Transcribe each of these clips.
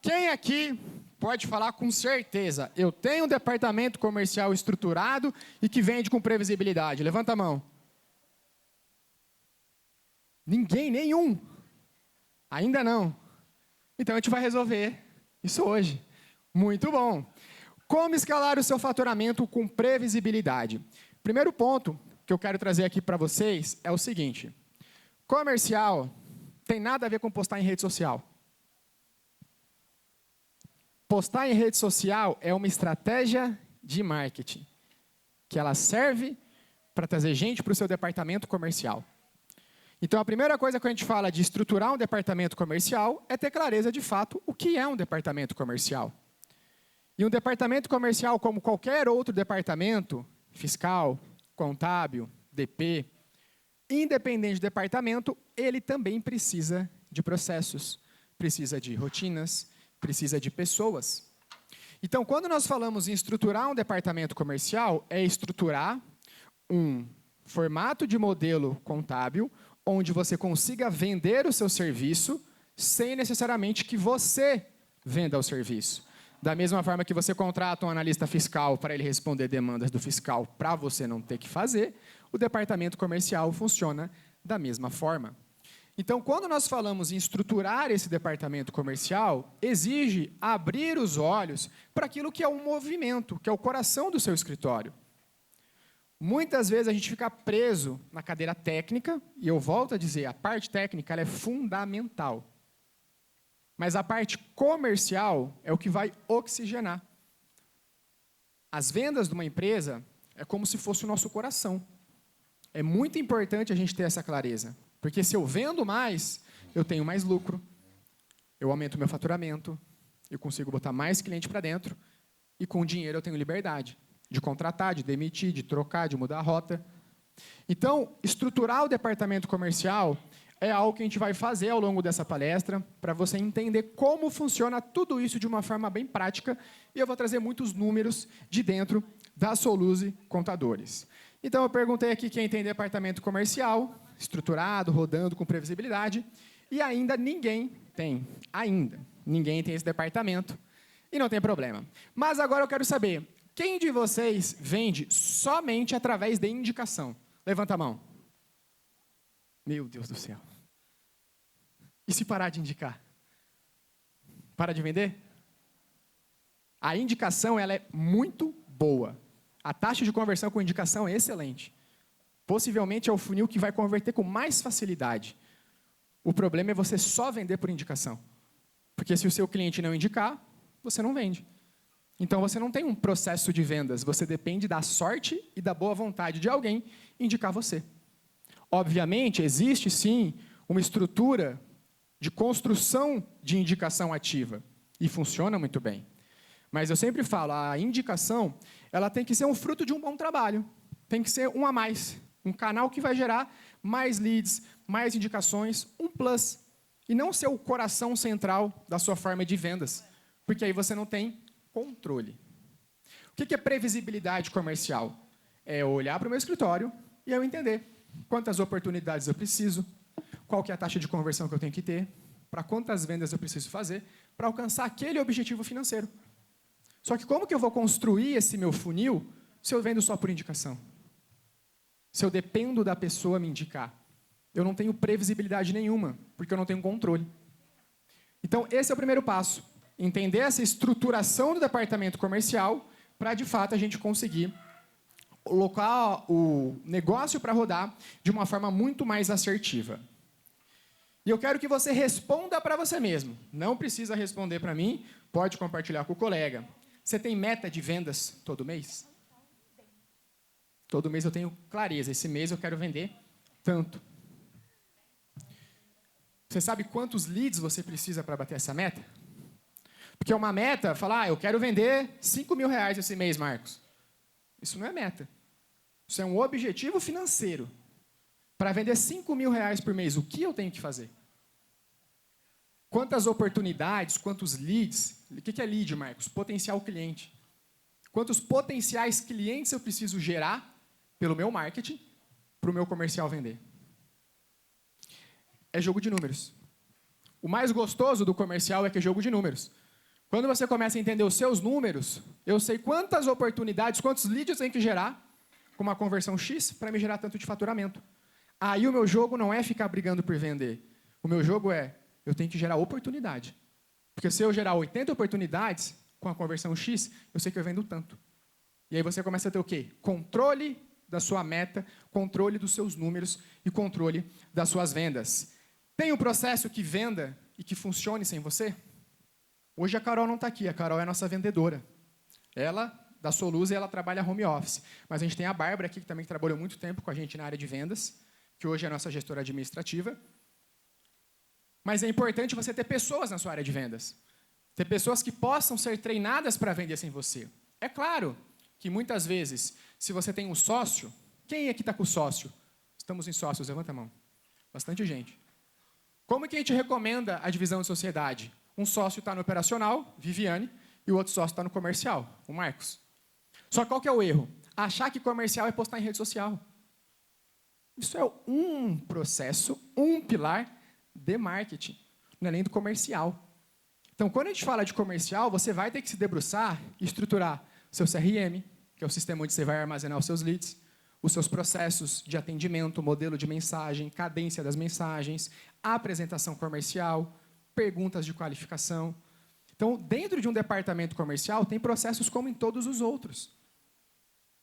Quem aqui pode falar com certeza, eu tenho um departamento comercial estruturado e que vende com previsibilidade? Levanta a mão. Ninguém, nenhum. Ainda não. Então a gente vai resolver isso hoje. Muito bom. Como escalar o seu faturamento com previsibilidade? Primeiro ponto que eu quero trazer aqui para vocês é o seguinte. Comercial tem nada a ver com postar em rede social. Postar em rede social é uma estratégia de marketing, que ela serve para trazer gente para o seu departamento comercial. Então, a primeira coisa que a gente fala de estruturar um departamento comercial é ter clareza, de fato, o que é um departamento comercial. E um departamento comercial, como qualquer outro departamento, fiscal, contábil, DP, independente do departamento, ele também precisa de processos, precisa de rotinas, precisa de pessoas. Então, quando nós falamos em estruturar um departamento comercial, é estruturar um formato de modelo contábil, onde você consiga vender o seu serviço, sem necessariamente que você venda o serviço. Da mesma forma que você contrata um analista fiscal para ele responder demandas do fiscal para você não ter que fazer, o departamento comercial funciona da mesma forma. Então, quando nós falamos em estruturar esse departamento comercial, exige abrir os olhos para aquilo que é um movimento, que é o coração do seu escritório. Muitas vezes a gente fica preso na cadeira técnica, e eu volto a dizer, a parte técnica ela é fundamental. Mas a parte comercial é o que vai oxigenar. As vendas de uma empresa é como se fosse o nosso coração. É muito importante a gente ter essa clareza. Porque se eu vendo mais, eu tenho mais lucro, eu aumento meu faturamento, eu consigo botar mais cliente para dentro, e com o dinheiro eu tenho liberdade de contratar, de demitir, de trocar, de mudar a rota. Então, estruturar o departamento comercial é algo que a gente vai fazer ao longo dessa palestra, para você entender como funciona tudo isso de uma forma bem prática, e eu vou trazer muitos números de dentro da Soluze Contadores. Então, eu perguntei aqui quem tem departamento comercial, estruturado, rodando com previsibilidade, e ainda ninguém tem esse departamento, e não tem problema. Mas agora eu quero saber, quem de vocês vende somente através de indicação? Levanta a mão. Meu Deus do céu. E se parar de indicar? Para de vender? A indicação ela é muito boa. A taxa de conversão com indicação é excelente. Possivelmente é o funil que vai converter com mais facilidade. O problema é você só vender por indicação. Porque se o seu cliente não indicar, você não vende. Então você não tem um processo de vendas, você depende da sorte e da boa vontade de alguém indicar você. Obviamente, existe sim uma estrutura de construção de indicação ativa e funciona muito bem. Mas eu sempre falo, a indicação ela tem que ser um fruto de um bom trabalho, tem que ser um a mais. Um canal que vai gerar mais leads, mais indicações, um plus. E não ser o coração central da sua forma de vendas. Porque aí você não tem controle. O que é previsibilidade comercial? É eu olhar para o meu escritório e eu entender quantas oportunidades eu preciso, qual que é a taxa de conversão que eu tenho que ter, para quantas vendas eu preciso fazer, para alcançar aquele objetivo financeiro. Só que como que eu vou construir esse meu funil se eu vendo só por indicação? Se eu dependo da pessoa me indicar, eu não tenho previsibilidade nenhuma, porque eu não tenho controle. Então, esse é o primeiro passo. Entender essa estruturação do departamento comercial para, de fato, a gente conseguir colocar o negócio para rodar de uma forma muito mais assertiva. E eu quero que você responda para você mesmo. Não precisa responder para mim, pode compartilhar com o colega. Você tem meta de vendas todo mês? Todo mês eu tenho clareza, esse mês eu quero vender tanto. Você sabe quantos leads você precisa para bater essa meta? Porque uma meta, falar, eu quero vender 5 mil reais esse mês, Marcos. Isso não é meta. Isso é um objetivo financeiro. Para vender 5 mil reais por mês, o que eu tenho que fazer? Quantas oportunidades, quantos leads? O que é lead, Marcos? Potencial cliente. Quantos potenciais clientes eu preciso gerar pelo meu marketing para o meu comercial vender? É jogo de números. O mais gostoso do comercial é que é jogo de números. Quando você começa a entender os seus números, eu sei quantas oportunidades, quantos leads eu tenho que gerar com uma conversão X para me gerar tanto de faturamento. Aí o meu jogo não é ficar brigando por vender. O meu jogo é, eu tenho que gerar oportunidade. Porque se eu gerar 80 oportunidades com a conversão X, eu sei que eu vendo tanto. E aí você começa a ter o quê? Controle da sua meta, controle dos seus números e controle das suas vendas. Tem um processo que venda e que funcione sem você? Hoje a Carol não está aqui, a Carol é a nossa vendedora. Ela, da Soluz, ela trabalha home office. Mas a gente tem a Bárbara aqui, que também trabalhou muito tempo com a gente na área de vendas, que hoje é a nossa gestora administrativa. Mas é importante você ter pessoas na sua área de vendas. Ter pessoas que possam ser treinadas para vender sem você. É claro que muitas vezes, se você tem um sócio, quem aqui está com sócio? Estamos em sócios, levanta a mão. Bastante gente. Como que a gente recomenda a divisão de sociedade? Um sócio está no operacional, Viviane, e o outro sócio está no comercial, o Marcos. Só que qual que é o erro? Achar que comercial é postar em rede social. Isso é um processo, um pilar de marketing, não é nem do comercial. Então, quando a gente fala de comercial, você vai ter que se debruçar e estruturar seu CRM, que é o sistema onde você vai armazenar os seus leads, os seus processos de atendimento, modelo de mensagem, cadência das mensagens, apresentação comercial, perguntas de qualificação. Então, dentro de um departamento comercial, tem processos como em todos os outros.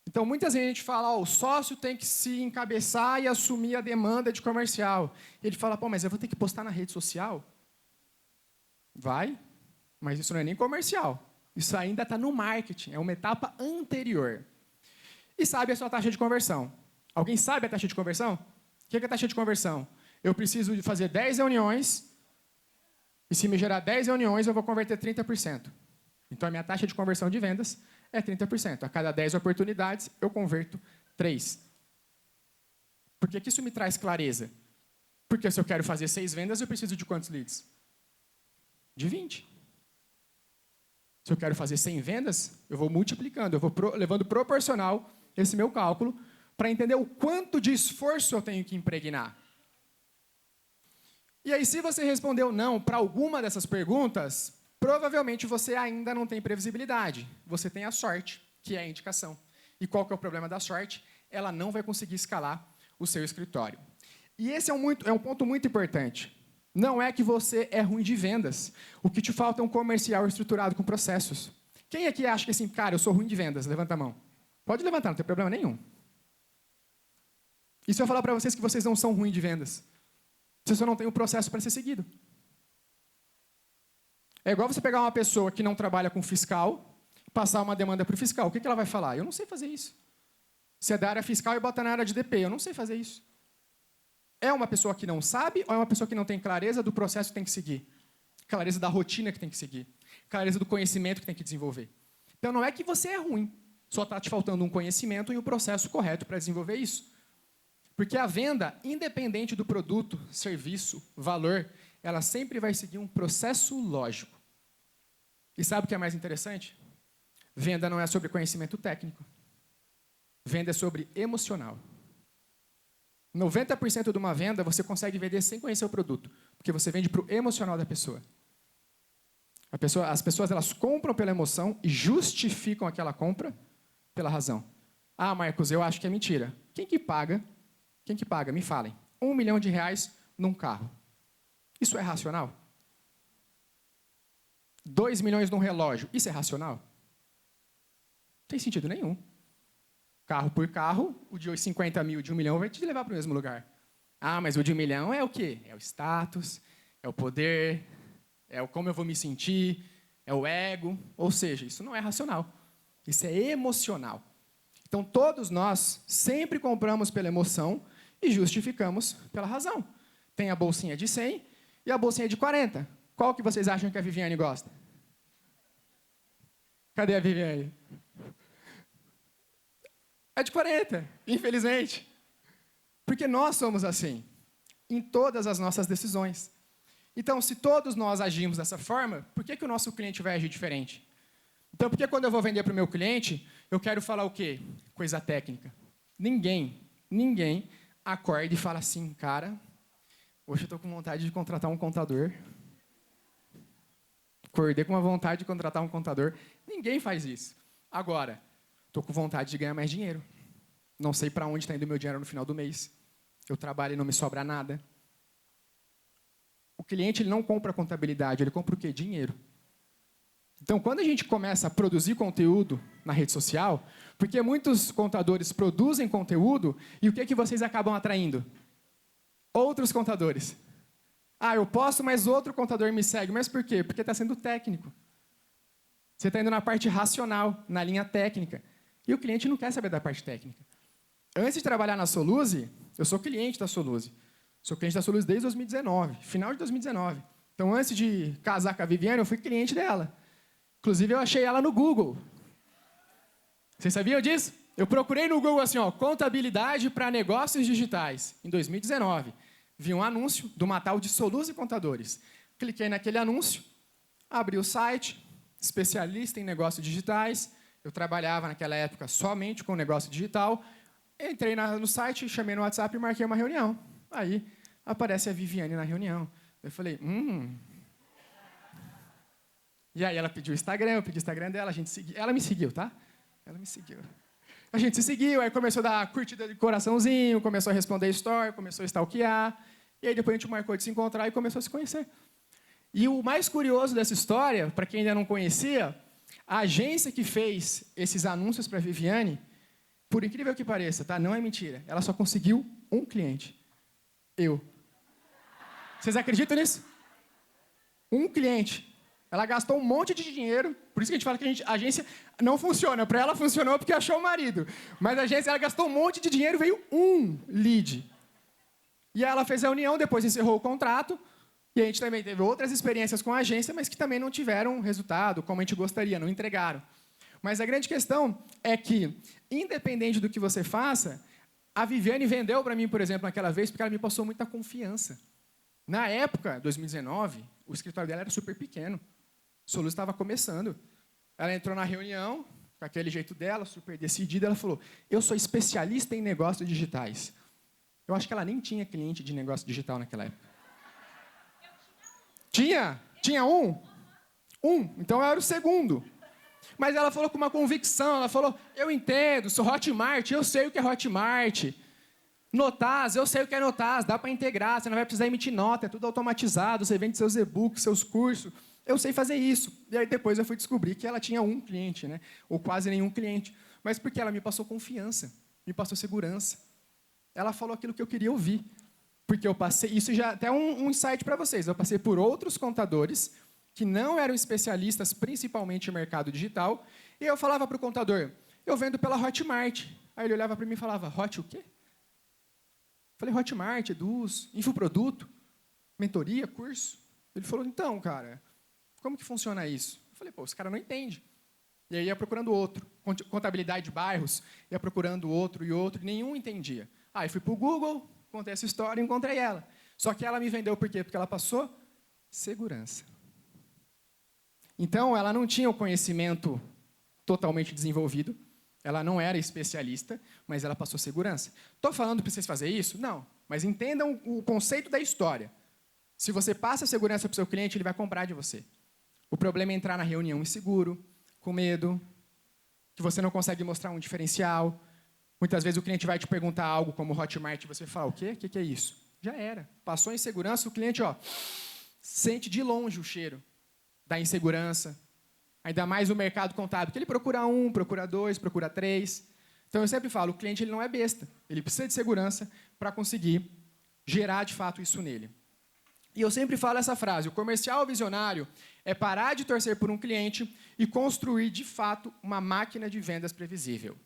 Então, muitas vezes a gente fala, o sócio tem que se encabeçar e assumir a demanda de comercial. E ele fala, pô, mas eu vou ter que postar na rede social? Vai, mas isso não é nem comercial. Isso ainda está no marketing, é uma etapa anterior. E sabe a sua taxa de conversão? Alguém sabe a taxa de conversão? O que é a taxa de conversão? Eu preciso de fazer 10 reuniões, e se me gerar 10 reuniões, eu vou converter 30%. Então, a minha taxa de conversão de vendas é 30%. A cada 10 oportunidades, eu converto 3. Por que isso me traz clareza? Porque se eu quero fazer 6 vendas, eu preciso de quantos leads? De 20. Se eu quero fazer 100 vendas, eu vou multiplicando, eu vou levando proporcional esse meu cálculo para entender o quanto de esforço eu tenho que impregnar. E aí, se você respondeu não para alguma dessas perguntas, provavelmente você ainda não tem previsibilidade. Você tem a sorte, que é a indicação. E qual que é o problema da sorte? Ela não vai conseguir escalar o seu escritório. E esse é um ponto muito importante. Não é que você é ruim de vendas. O que te falta é um comercial estruturado com processos. Quem aqui acha que assim, cara, eu sou ruim de vendas? Levanta a mão. Pode levantar, não tem problema nenhum. E se eu falar para vocês que vocês não são ruins de vendas? Você só não tem um processo para ser seguido. É igual você pegar uma pessoa que não trabalha com fiscal, passar uma demanda para o fiscal. O que ela vai falar? Eu não sei fazer isso. Você é da área fiscal e bota na área de DP. Eu não sei fazer isso. É uma pessoa que não sabe ou é uma pessoa que não tem clareza do processo que tem que seguir? Clareza da rotina que tem que seguir? Clareza do conhecimento que tem que desenvolver? Então, não é que você é ruim. Só está te faltando um conhecimento e o processo correto para desenvolver isso. Porque a venda, independente do produto, serviço, valor, ela sempre vai seguir um processo lógico. E sabe o que é mais interessante? Venda não é sobre conhecimento técnico. Venda é sobre emocional. 90% de uma venda você consegue vender sem conhecer o produto, porque você vende para o emocional da pessoa. As pessoas elas compram pela emoção e justificam aquela compra pela razão. Ah, Marcos, eu acho que é mentira. Quem que paga? Quem que paga? Me falem. R$1 milhão num carro. Isso é racional? 2 milhões num relógio. Isso é racional? Não tem sentido nenhum. Carro por carro, o de 50 mil, de 1 milhão vai te levar para o mesmo lugar. Ah, mas o de 1 milhão é o quê? É o status, é o poder, é o como eu vou me sentir, é o ego. Ou seja, isso não é racional. Isso é emocional. Então, todos nós sempre compramos pela emoção e justificamos pela razão. Tem a bolsinha de 100 e a bolsinha de 40. Qual que vocês acham que a Viviane gosta? Cadê a Viviane? É de 40, infelizmente. Porque nós somos assim, em todas as nossas decisões. Então, se todos nós agimos dessa forma, por que o nosso cliente vai agir diferente? Então, por que quando eu vou vender para o meu cliente, eu quero falar o quê? Coisa técnica. Ninguém acorda e fala assim, cara, hoje eu estou com vontade de contratar um contador. Acordei com uma vontade de contratar um contador. Ninguém faz isso. Agora, estou com vontade de ganhar mais dinheiro. Não sei para onde está indo o meu dinheiro no final do mês. Eu trabalho e não me sobra nada. O cliente ele não compra contabilidade, ele compra o quê? Dinheiro. Então, quando a gente começa a produzir conteúdo na rede social, porque muitos contadores produzem conteúdo, e o que, que vocês acabam atraindo? Outros contadores. Ah, eu posto, mas outro contador me segue. Mas por quê? Porque está sendo técnico. Você está indo na parte racional, na linha técnica. E o cliente não quer saber da parte técnica. Antes de trabalhar na Soluse, eu sou cliente da Soluse. Sou cliente da Soluse desde 2019, final de 2019. Então, antes de casar com a Viviane, eu fui cliente dela. Inclusive, eu achei ela no Google. Vocês sabiam disso? Eu procurei no Google assim, ó, contabilidade para negócios digitais, em 2019. Vi um anúncio de uma tal de Soluse Contadores. Cliquei naquele anúncio, abri o site, especialista em negócios digitais. Eu trabalhava naquela época somente com negócio digital. Entrei no site, chamei no WhatsApp e marquei uma reunião. Aí aparece a Viviane na reunião. Eu falei, E aí ela pediu o Instagram, eu pedi o Instagram dela, a gente seguiu. Ela me seguiu, tá? Ela me seguiu. A gente se seguiu, aí começou a dar curtida de coraçãozinho, começou a responder story, começou a stalkear. E aí depois a gente marcou de se encontrar e começou a se conhecer. E o mais curioso dessa história, para quem ainda não conhecia, a agência que fez esses anúncios para a Viviane, por incrível que pareça, tá? Não é mentira, ela só conseguiu um cliente. Eu. Vocês acreditam nisso? Um cliente. Ela gastou um monte de dinheiro, por isso que a gente fala que a agência não funciona. Para ela funcionou porque achou o marido. Mas a agência ela gastou um monte de dinheiro, veio um lead. E ela fez a reunião, depois encerrou o contrato. E a gente também teve outras experiências com a agência, mas que também não tiveram resultado como a gente gostaria, não entregaram. Mas a grande questão é que, independente do que você faça, a Viviane vendeu para mim, por exemplo, naquela vez, porque ela me passou muita confiança. Na época, 2019, o escritório dela era super pequeno. O Soluse estava começando. Ela entrou na reunião, com aquele jeito dela, super decidida, ela falou, eu sou especialista em negócios digitais. Eu acho que ela nem tinha cliente de negócio digital naquela época. Tinha? Tinha um? Então eu era o segundo. Mas ela falou com uma convicção, ela falou, eu entendo, sou Hotmart, eu sei o que é Hotmart. Notaz, eu sei o que é Notaz, dá para integrar, você não vai precisar emitir nota, é tudo automatizado, você vende seus e-books, seus cursos. Eu sei fazer isso. E aí depois eu fui descobrir que ela tinha um cliente, né? Ou quase nenhum cliente. Mas porque ela me passou confiança, me passou segurança. Ela falou aquilo que eu queria ouvir. Porque eu passei, isso já até um insight para vocês, eu passei por outros contadores que não eram especialistas, principalmente em mercado digital, e eu falava para o contador, eu vendo pela Hotmart. Aí ele olhava para mim e falava, Hot o quê? Falei, Hotmart, Eduz, infoproduto, mentoria, curso. Ele falou, então, cara, como que funciona isso? Eu falei, pô, esse cara não entende. E aí ia procurando outro. Contabilidade de bairros, ia procurando outro, e nenhum entendia. Aí fui para o Google, contei essa história e encontrei ela. Só que ela me vendeu por quê? Porque ela passou segurança. Então, ela não tinha o conhecimento totalmente desenvolvido, ela não era especialista, mas ela passou segurança. Estou falando para vocês fazerem isso? Não. Mas entendam o conceito da história. Se você passa segurança para o seu cliente, ele vai comprar de você. O problema é entrar na reunião inseguro, com medo, que você não consegue mostrar um diferencial. Muitas vezes o cliente vai te perguntar algo como Hotmart e você fala, o quê? O que é isso? Já era. Passou a insegurança, o cliente sente de longe o cheiro da insegurança. Ainda mais o mercado contábil, que ele procura um, procura dois, procura três. Então, eu sempre falo, o cliente ele não é besta. Ele precisa de segurança para conseguir gerar, de fato, isso nele. E eu sempre falo essa frase, o comercial visionário é parar de torcer por um cliente e construir, de fato, uma máquina de vendas previsível.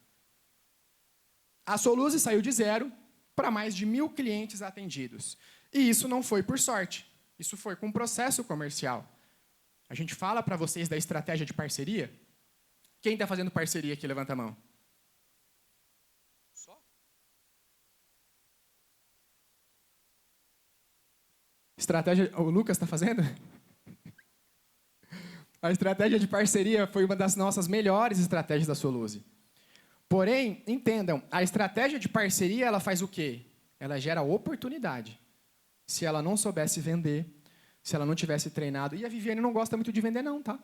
A Soluse saiu de 0 para mais de 1.000 clientes atendidos. E isso não foi por sorte. Isso foi com um processo comercial. A gente fala para vocês da estratégia de parceria. Quem está fazendo parceria aqui? Levanta a mão. Só? Estratégia... O Lucas está fazendo? A estratégia de parceria foi uma das nossas melhores estratégias da Soluse. Porém, entendam, a estratégia de parceria, ela faz o quê? Ela gera oportunidade. Se ela não soubesse vender, se ela não tivesse treinado. E a Viviane não gosta muito de vender, não, tá?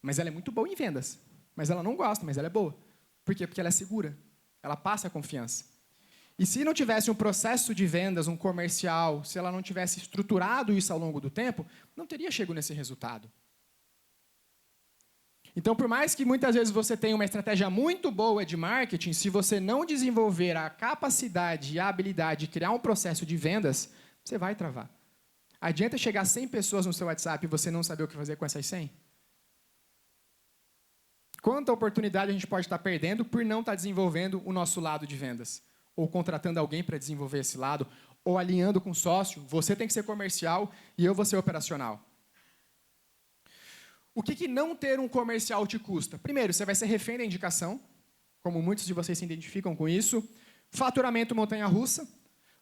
Mas ela é muito boa em vendas. Mas ela não gosta, mas ela é boa. Por quê? Porque ela é segura. Ela passa a confiança. E se não tivesse um processo de vendas, um comercial, se ela não tivesse estruturado isso ao longo do tempo, não teria chegado nesse resultado. Então, por mais que muitas vezes você tenha uma estratégia muito boa de marketing, se você não desenvolver a capacidade e a habilidade de criar um processo de vendas, você vai travar. Adianta chegar 100 pessoas no seu WhatsApp e você não saber o que fazer com essas 100? Quanta oportunidade a gente pode estar perdendo por não estar desenvolvendo o nosso lado de vendas? Ou contratando alguém para desenvolver esse lado, ou alinhando com sócio, você tem que ser comercial e eu vou ser operacional. O que não ter um comercial te custa? Primeiro, você vai ser refém da indicação, como muitos de vocês se identificam com isso. Faturamento montanha-russa.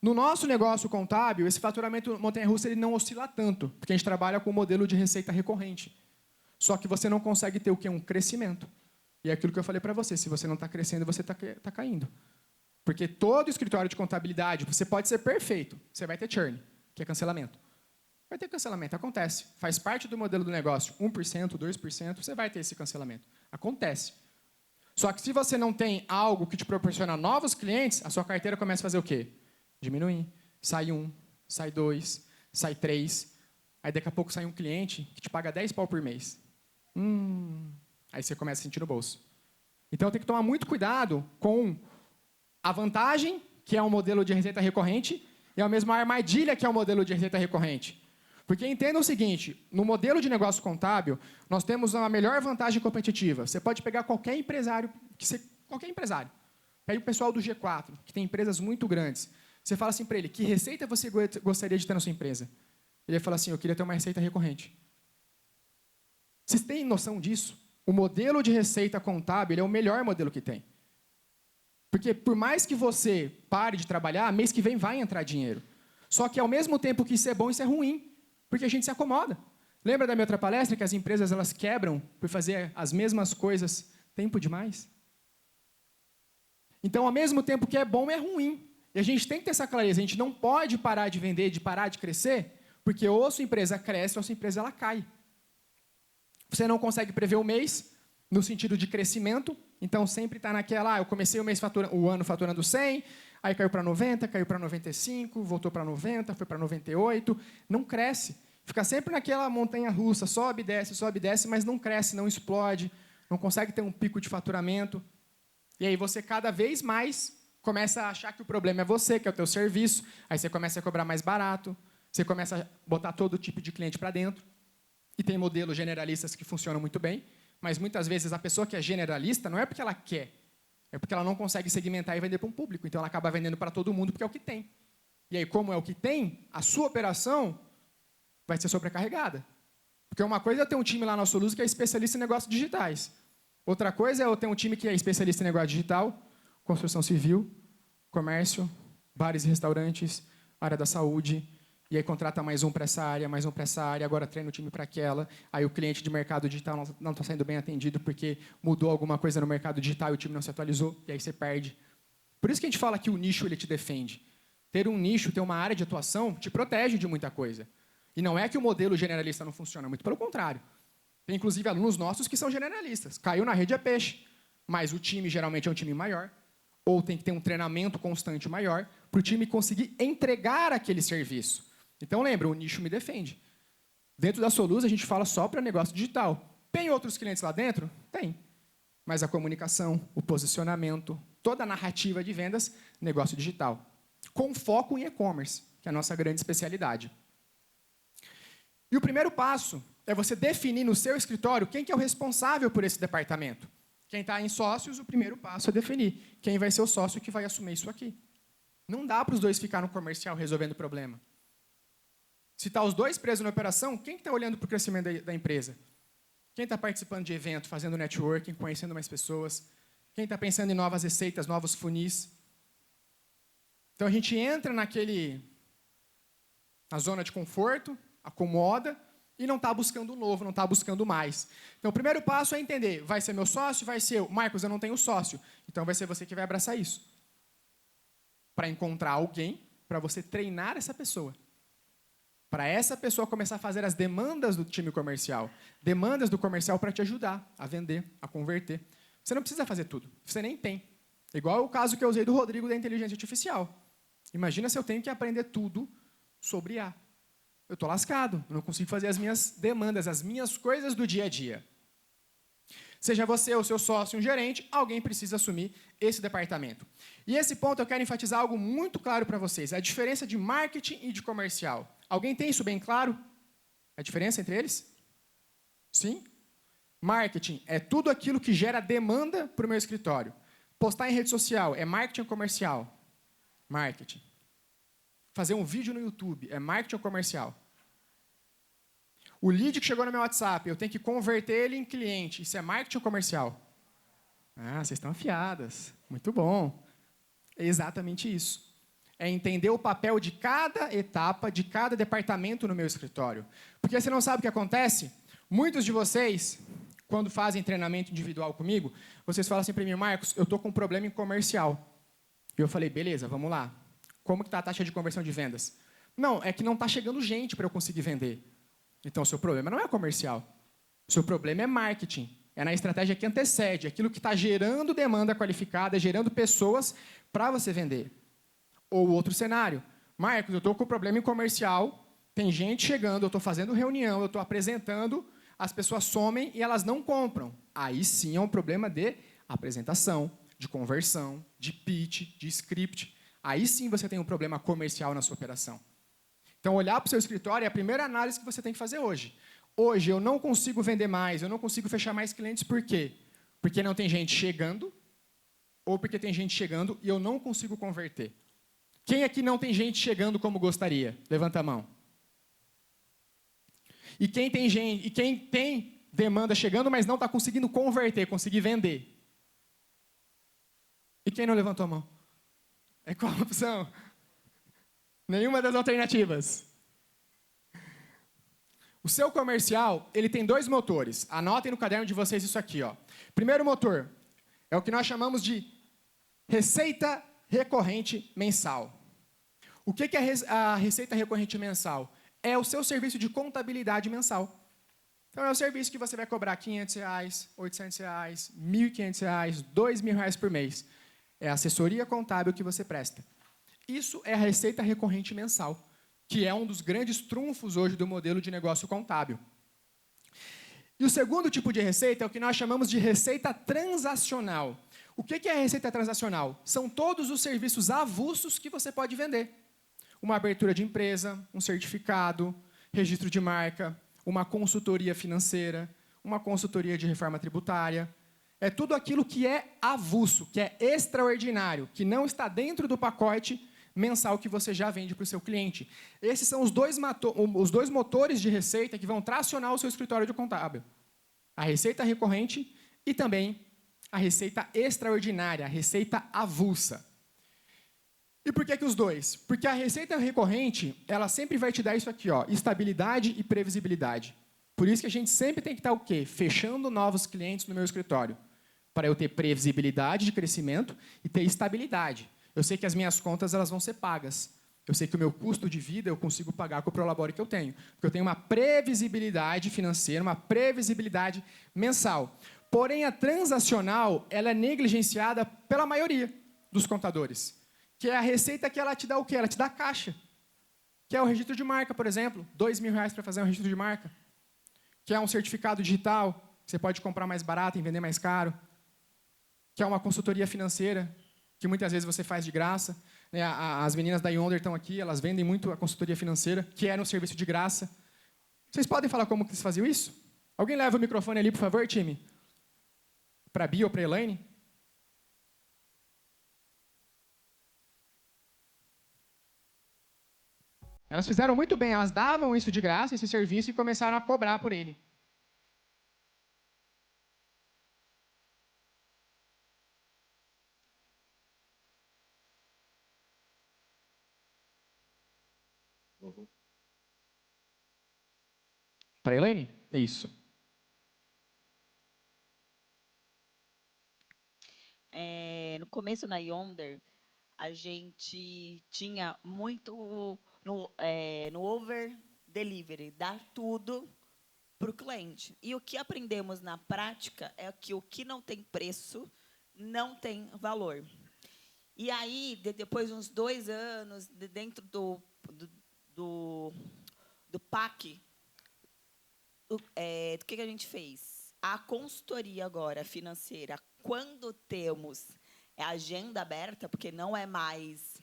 No nosso negócio contábil, esse faturamento montanha-russa ele não oscila tanto, porque a gente trabalha com um modelo de receita recorrente. Só que você não consegue ter o quê? Um crescimento. E é aquilo que eu falei para você, se você não está crescendo, você está caindo. Porque todo escritório de contabilidade, você pode ser perfeito, você vai ter churn, que é cancelamento. Vai ter cancelamento, acontece. Faz parte do modelo do negócio, 1%, 2%, você vai ter esse cancelamento. Acontece. Só que se você não tem algo que te proporciona novos clientes, a sua carteira começa a fazer o quê? Diminuir. Sai 1, sai 2, sai 3. Aí daqui a pouco sai um cliente que te paga 10 pau por mês. Aí você começa a sentir no bolso. Então tem que tomar muito cuidado com a vantagem, que é um modelo de receita recorrente, e ao mesmo a armadilha, que é um modelo de receita recorrente. Porque entenda o seguinte, no modelo de negócio contábil, nós temos uma melhor vantagem competitiva. Você pode pegar qualquer empresário, Pega o pessoal do G4, que tem empresas muito grandes. Você fala assim para ele, que receita você gostaria de ter na sua empresa? Ele vai falar assim, eu queria ter uma receita recorrente. Vocês têm noção disso? O modelo de receita contábil é o melhor modelo que tem. Porque por mais que você pare de trabalhar, mês que vem vai entrar dinheiro. Só que ao mesmo tempo que isso é bom, isso é ruim. Porque a gente se acomoda. Lembra da minha outra palestra que as empresas elas quebram por fazer as mesmas coisas tempo demais? Então, ao mesmo tempo que é bom, é ruim. E a gente tem que ter essa clareza. A gente não pode parar de vender, de parar de crescer, porque ou a sua empresa cresce ou a sua empresa ela cai. Você não consegue prever o mês, no sentido de crescimento, então sempre está naquela, eu comecei o ano faturando 100, aí caiu para 90, caiu para 95, voltou para 90, foi para 98, não cresce. Fica sempre naquela montanha-russa, sobe, desce, mas não cresce, não explode, não consegue ter um pico de faturamento. E aí você cada vez mais começa a achar que o problema é você, que é o teu serviço, aí você começa a cobrar mais barato, você começa a botar todo tipo de cliente para dentro, e tem modelos generalistas que funcionam muito bem, mas muitas vezes a pessoa que é generalista não é porque ela quer, é porque ela não consegue segmentar e vender para um público. Então ela acaba vendendo para todo mundo porque é o que tem. E aí, como é o que tem, a sua operação vai ser sobrecarregada. Porque uma coisa é ter um time lá na Soluz que é especialista em negócios digitais. Outra coisa é eu ter um time que é especialista em negócio digital, construção civil, comércio, bares e restaurantes, área da saúde. E aí contrata mais um para essa área, agora treina o time para aquela. Aí o cliente de mercado digital não está sendo bem atendido porque mudou alguma coisa no mercado digital e o time não se atualizou, e aí você perde. Por isso que a gente fala que o nicho ele te defende. Ter um nicho, ter uma área de atuação, te protege de muita coisa. E não é que o modelo generalista não funciona, muito pelo contrário. Tem, inclusive, alunos nossos que são generalistas. Caiu na rede é peixe, mas o time geralmente é um time maior, ou tem que ter um treinamento constante maior, para o time conseguir entregar aquele serviço. Então, lembra, o nicho me defende. Dentro da Soluz, a gente fala só para negócio digital. Tem outros clientes lá dentro? Tem. Mas a comunicação, o posicionamento, toda a narrativa de vendas, negócio digital. Com foco em e-commerce, que é a nossa grande especialidade. E o primeiro passo é você definir no seu escritório quem que é o responsável por esse departamento. Quem está em sócios, o primeiro passo é definir quem vai ser o sócio que vai assumir isso aqui. Não dá para os dois ficar no comercial resolvendo o problema. Se está os dois presos na operação, quem está olhando para o crescimento da empresa? Quem está participando de evento, fazendo networking, conhecendo mais pessoas? Quem está pensando em novas receitas, novos funis? Então, a gente entra na zona de conforto, acomoda, e não está buscando o novo, não está buscando mais. Então, o primeiro passo é entender, vai ser meu sócio, vai ser eu. Marcos, eu não tenho sócio. Então, vai ser você que vai abraçar isso. Para encontrar alguém, para você treinar essa pessoa. Para essa pessoa começar a fazer as demandas do time comercial. Demandas do comercial para te ajudar a vender, a converter. Você não precisa fazer tudo. Você nem tem. Igual o caso que eu usei do Rodrigo da inteligência artificial. Imagina se eu tenho que aprender tudo sobre IA. Eu estou lascado. Eu não consigo fazer as minhas demandas, as minhas coisas do dia a dia. Seja você ou seu sócio, um gerente, alguém precisa assumir esse departamento. E esse ponto eu quero enfatizar algo muito claro para vocês. A diferença de marketing e de comercial. Alguém tem isso bem claro? A diferença entre eles? Sim? Marketing é tudo aquilo que gera demanda para o meu escritório. Postar em rede social é marketing ou comercial? Marketing. Fazer um vídeo no YouTube é marketing ou comercial? O lead que chegou no meu WhatsApp, eu tenho que converter ele em cliente. Isso é marketing ou comercial? Ah, vocês estão afiadas. Muito bom. É exatamente isso. É entender o papel de cada etapa, de cada departamento no meu escritório. Porque você não sabe o que acontece? Muitos de vocês, quando fazem treinamento individual comigo, vocês falam assim para mim, Marcos, eu estou com um problema em comercial. E eu falei, beleza, vamos lá. Como que está a taxa de conversão de vendas? Não, é que não está chegando gente para eu conseguir vender. Então, o seu problema não é comercial. O seu problema é marketing. É na estratégia que antecede, aquilo que está gerando demanda qualificada, gerando pessoas para você vender. Ou outro cenário. Marcos, eu estou com problema em comercial, tem gente chegando, eu estou fazendo reunião, eu estou apresentando, as pessoas somem e elas não compram. Aí sim é um problema de apresentação, de conversão, de pitch, de script. Aí sim você tem um problema comercial na sua operação. Então, olhar para o seu escritório é a primeira análise que você tem que fazer hoje. Hoje, eu não consigo vender mais, eu não consigo fechar mais clientes, por quê? Porque não tem gente chegando, ou porque tem gente chegando e eu não consigo converter. Quem aqui não tem gente chegando como gostaria? Levanta a mão. E quem tem demanda chegando, mas não está conseguindo converter, conseguir vender? E quem não levantou a mão? É qual a opção? Nenhuma das alternativas. O seu comercial, ele tem dois motores. Anotem no caderno de vocês isso aqui, ó. Primeiro motor é o que nós chamamos de receita recorrente mensal. O que é a receita recorrente mensal? É o seu serviço de contabilidade mensal. Então, é o serviço que você vai cobrar R$500, R$800, R$1.500, R$2.000 por mês. É a assessoria contábil que você presta. Isso é a receita recorrente mensal, que é um dos grandes trunfos hoje do modelo de negócio contábil. E o segundo tipo de receita é o que nós chamamos de receita transacional. O que é a receita transacional? São todos os serviços avulsos que você pode vender. Uma abertura de empresa, um certificado, registro de marca, uma consultoria financeira, uma consultoria de reforma tributária. É tudo aquilo que é avulso, que é extraordinário, que não está dentro do pacote mensal que você já vende para o seu cliente. Esses são os dois motores de receita que vão tracionar o seu escritório de contábil. A receita recorrente e também a receita extraordinária, a receita avulsa. E por que os dois? Porque a receita recorrente, ela sempre vai te dar isso aqui, ó, estabilidade e previsibilidade. Por isso que a gente sempre tem que estar o quê? Fechando novos clientes no meu escritório. Para eu ter previsibilidade de crescimento e ter estabilidade. Eu sei que as minhas contas elas vão ser pagas. Eu sei que o meu custo de vida eu consigo pagar com o Prolabore que eu tenho. Porque eu tenho uma previsibilidade financeira, uma previsibilidade mensal. Porém, a transacional ela é negligenciada pela maioria dos contadores. Que é a receita que ela te dá o quê? Ela te dá caixa. Que é o registro de marca, por exemplo. R$2.000 para fazer um registro de marca. Que é um certificado digital, que você pode comprar mais barato e vender mais caro. Que é uma consultoria financeira, que muitas vezes você faz de graça. As meninas da Yonder estão aqui, elas vendem muito a consultoria financeira, que era um serviço de graça. Vocês podem falar como que eles faziam isso? Alguém leva o microfone ali, por favor, time? Para a Bia ou para a Elaine? Elas fizeram muito bem, elas davam isso de graça, esse serviço, e começaram a cobrar por ele. Para a Elaine? É isso. No começo na Yonder, a gente tinha muito no over delivery, dar tudo para o cliente. E o que aprendemos na prática é que o que não tem preço não tem valor. E aí, depois de uns 2 anos, dentro do PAC, o que a gente fez? A consultoria agora financeira, quando temos a agenda aberta, porque não é mais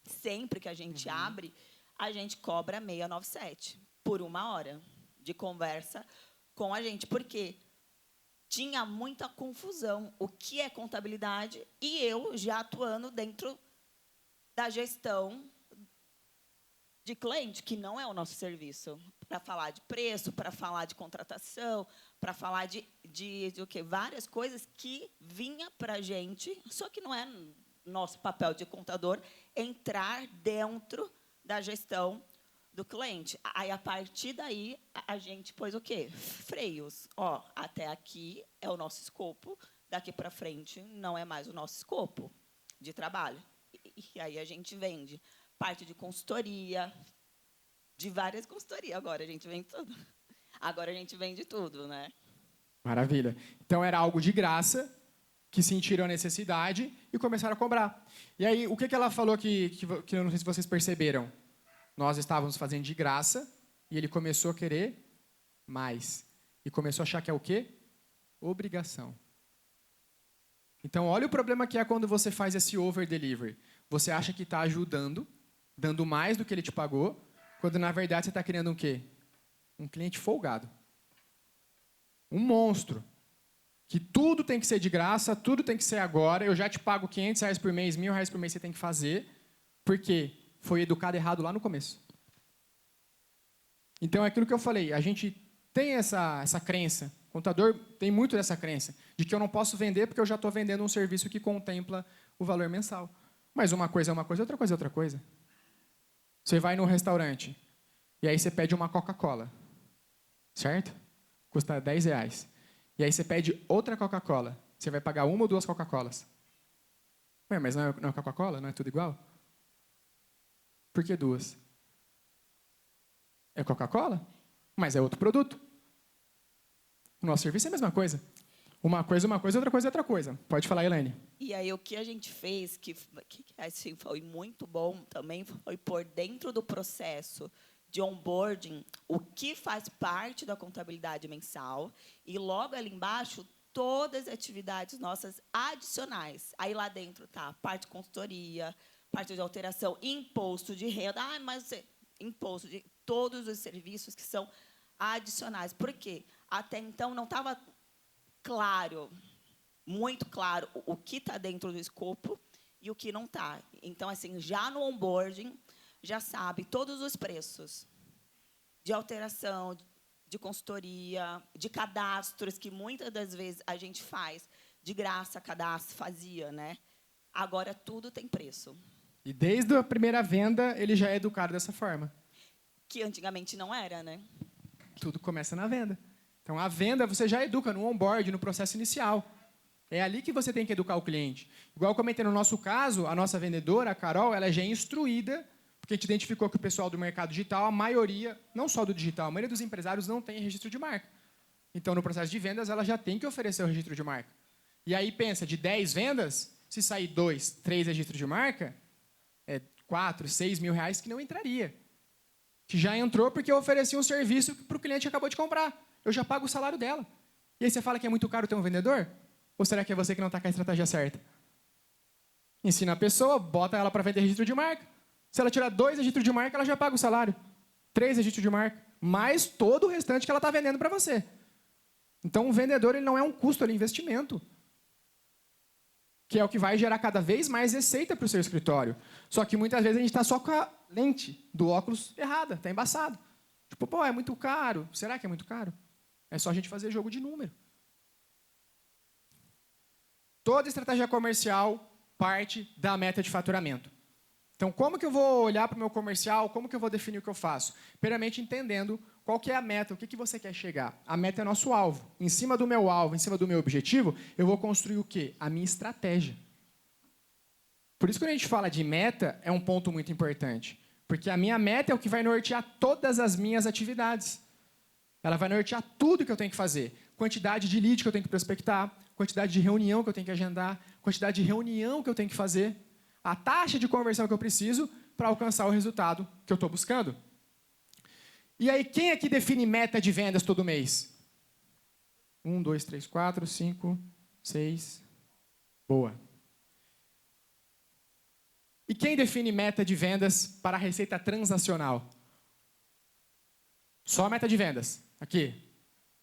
sempre que a gente abre, a gente cobra 697 por 1 hora de conversa com a gente. Por quê? Tinha muita confusão. O que é contabilidade? E eu já atuando dentro da gestão de cliente, que não é o nosso serviço. Para falar de preço, para falar de contratação, para falar de o quê? Várias coisas que vinha para a gente, só que não é nosso papel de contador entrar dentro da gestão do cliente. Aí, a partir daí, a gente pôs o quê? Freios. Ó, até aqui é o nosso escopo, daqui para frente não é mais o nosso escopo de trabalho. E aí a gente vende parte de consultoria, de várias consultorias. Agora a gente vende tudo. Agora a gente vende tudo, né? Maravilha. Então, era algo de graça, que sentiram a necessidade e começaram a cobrar. E aí, o que ela falou que eu não sei se vocês perceberam? Nós estávamos fazendo de graça e ele começou a querer mais. E começou a achar que é o quê? Obrigação. Então, olha o problema que é quando você faz esse over-delivery. Você acha que está ajudando, dando mais do que ele te pagou, quando, na verdade, você está criando um quê? Um cliente folgado. Um monstro. Que tudo tem que ser de graça, tudo tem que ser agora. Eu já te pago R$500 por mês, R$1.000 por mês você tem que fazer. Por quê? Foi educado errado lá no começo. Então, é aquilo que eu falei. A gente tem essa crença. O contador tem muito dessa crença. De que eu não posso vender porque eu já estou vendendo um serviço que contempla o valor mensal. Mas uma coisa é uma coisa, outra coisa é outra coisa. Você vai num restaurante e aí você pede uma Coca-Cola. Certo? Custa R$10. E aí você pede outra Coca-Cola. Você vai pagar 1 ou 2 Coca-Colas. Ué, mas não é Coca-Cola? Não é tudo igual? Por que 2? É Coca-Cola, mas é outro produto. O nosso serviço é a mesma coisa. Uma coisa, outra coisa, outra coisa. Pode falar, Elaine. E aí, o que a gente fez, que assim, foi muito bom também, foi pôr dentro do processo de onboarding o que faz parte da contabilidade mensal e, logo ali embaixo, todas as atividades nossas adicionais. Aí, lá dentro, tá parte de consultoria, parte de alteração, imposto de renda. Ah, mas imposto de todos os serviços que são adicionais. Por quê? Até então, não estava claro, muito claro, o que está dentro do escopo e o que não está. Então, assim, já no onboarding, já sabe todos os preços de alteração, de consultoria, de cadastros, que muitas das vezes a gente faz de graça, cadastro, fazia, né? Agora, tudo tem preço. E desde a primeira venda, ele já é educado dessa forma. Que antigamente não era, né? Tudo começa na venda. Então, a venda você já educa no onboard, no processo inicial. É ali que você tem que educar o cliente. Igual eu comentei no nosso caso, a nossa vendedora, a Carol, ela já é instruída, porque a gente identificou que o pessoal do mercado digital, a maioria, não só do digital, a maioria dos empresários não tem registro de marca. Então, no processo de vendas, ela já tem que oferecer o registro de marca. E aí, pensa, de 10 vendas, se sair 2, 3 registros de marca, é 4, 6 mil reais que não entraria. Que já entrou porque eu ofereci um serviço para o cliente que acabou de comprar. Eu já pago o salário dela. E aí você fala que é muito caro ter um vendedor? Ou será que é você que não está com a estratégia certa? Ensina a pessoa, bota ela para vender registro de marca. Se ela tirar 2 registros de marca, ela já paga o salário. 3 registros de marca. Mais todo o restante que ela está vendendo para você. Então, o vendedor ele não é um custo, ele é investimento. Que é o que vai gerar cada vez mais receita para o seu escritório. Só que muitas vezes a gente está só com a lente do óculos errada, está embaçado. Tipo, pô, é muito caro. Será que é muito caro? É só a gente fazer jogo de número. Toda estratégia comercial parte da meta de faturamento. Então, como que eu vou olhar para o meu comercial? Como que eu vou definir o que eu faço? Primeiramente, entendendo qual que é a meta, o que você quer chegar. A meta é nosso alvo. Em cima do meu alvo, em cima do meu objetivo, eu vou construir o quê? A minha estratégia. Por isso, quando a gente fala de meta, é um ponto muito importante. Porque a minha meta é o que vai nortear todas as minhas atividades. Ela vai nortear tudo que eu tenho que fazer. Quantidade de lead que eu tenho que prospectar, quantidade de reunião que eu tenho que agendar, quantidade de reunião que eu tenho que fazer, a taxa de conversão que eu preciso para alcançar o resultado que eu estou buscando. E aí, quem aqui define meta de vendas todo mês? 1, 2, 3, 4, 5, 6. Boa. E quem define meta de vendas para a receita transacional? Só a meta de vendas. Aqui.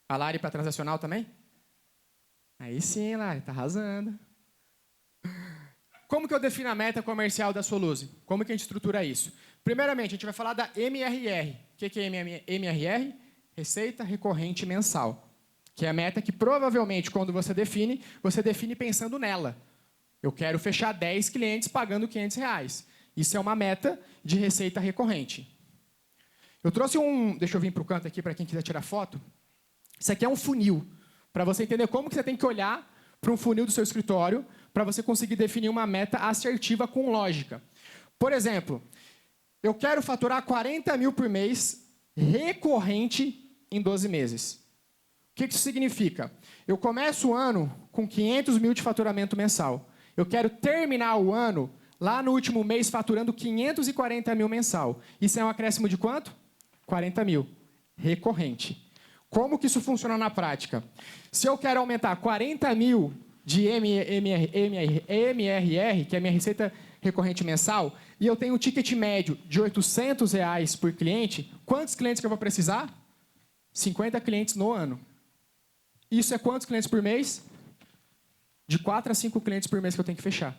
A Lari para transacional também? Aí sim, Lari, está arrasando. Como que eu defino a meta comercial da Soluse? Como que a gente estrutura isso? Primeiramente, a gente vai falar da MRR. O que é MRR? Receita Recorrente Mensal. Que é a meta que provavelmente, quando você define pensando nela. Eu quero fechar 10 clientes pagando R$500. Isso é uma meta de receita recorrente. Eu trouxe deixa eu vir para o canto aqui para quem quiser tirar foto. Isso aqui é um funil, para você entender como que você tem que olhar para um funil do seu escritório para você conseguir definir uma meta assertiva com lógica. Por exemplo, eu quero faturar 40 mil por mês recorrente em 12 meses. O que isso significa? Eu começo o ano com 500 mil de faturamento mensal. Eu quero terminar o ano lá no último mês faturando 540 mil mensal. Isso é um acréscimo de quanto? 40 mil. Recorrente. Como que isso funciona na prática? Se eu quero aumentar 40 mil de MRR, que é a minha receita recorrente mensal, e eu tenho um ticket médio de R$800 por cliente, quantos clientes que eu vou precisar? 50 clientes no ano. Isso é quantos clientes por mês? De 4 a 5 clientes por mês que eu tenho que fechar.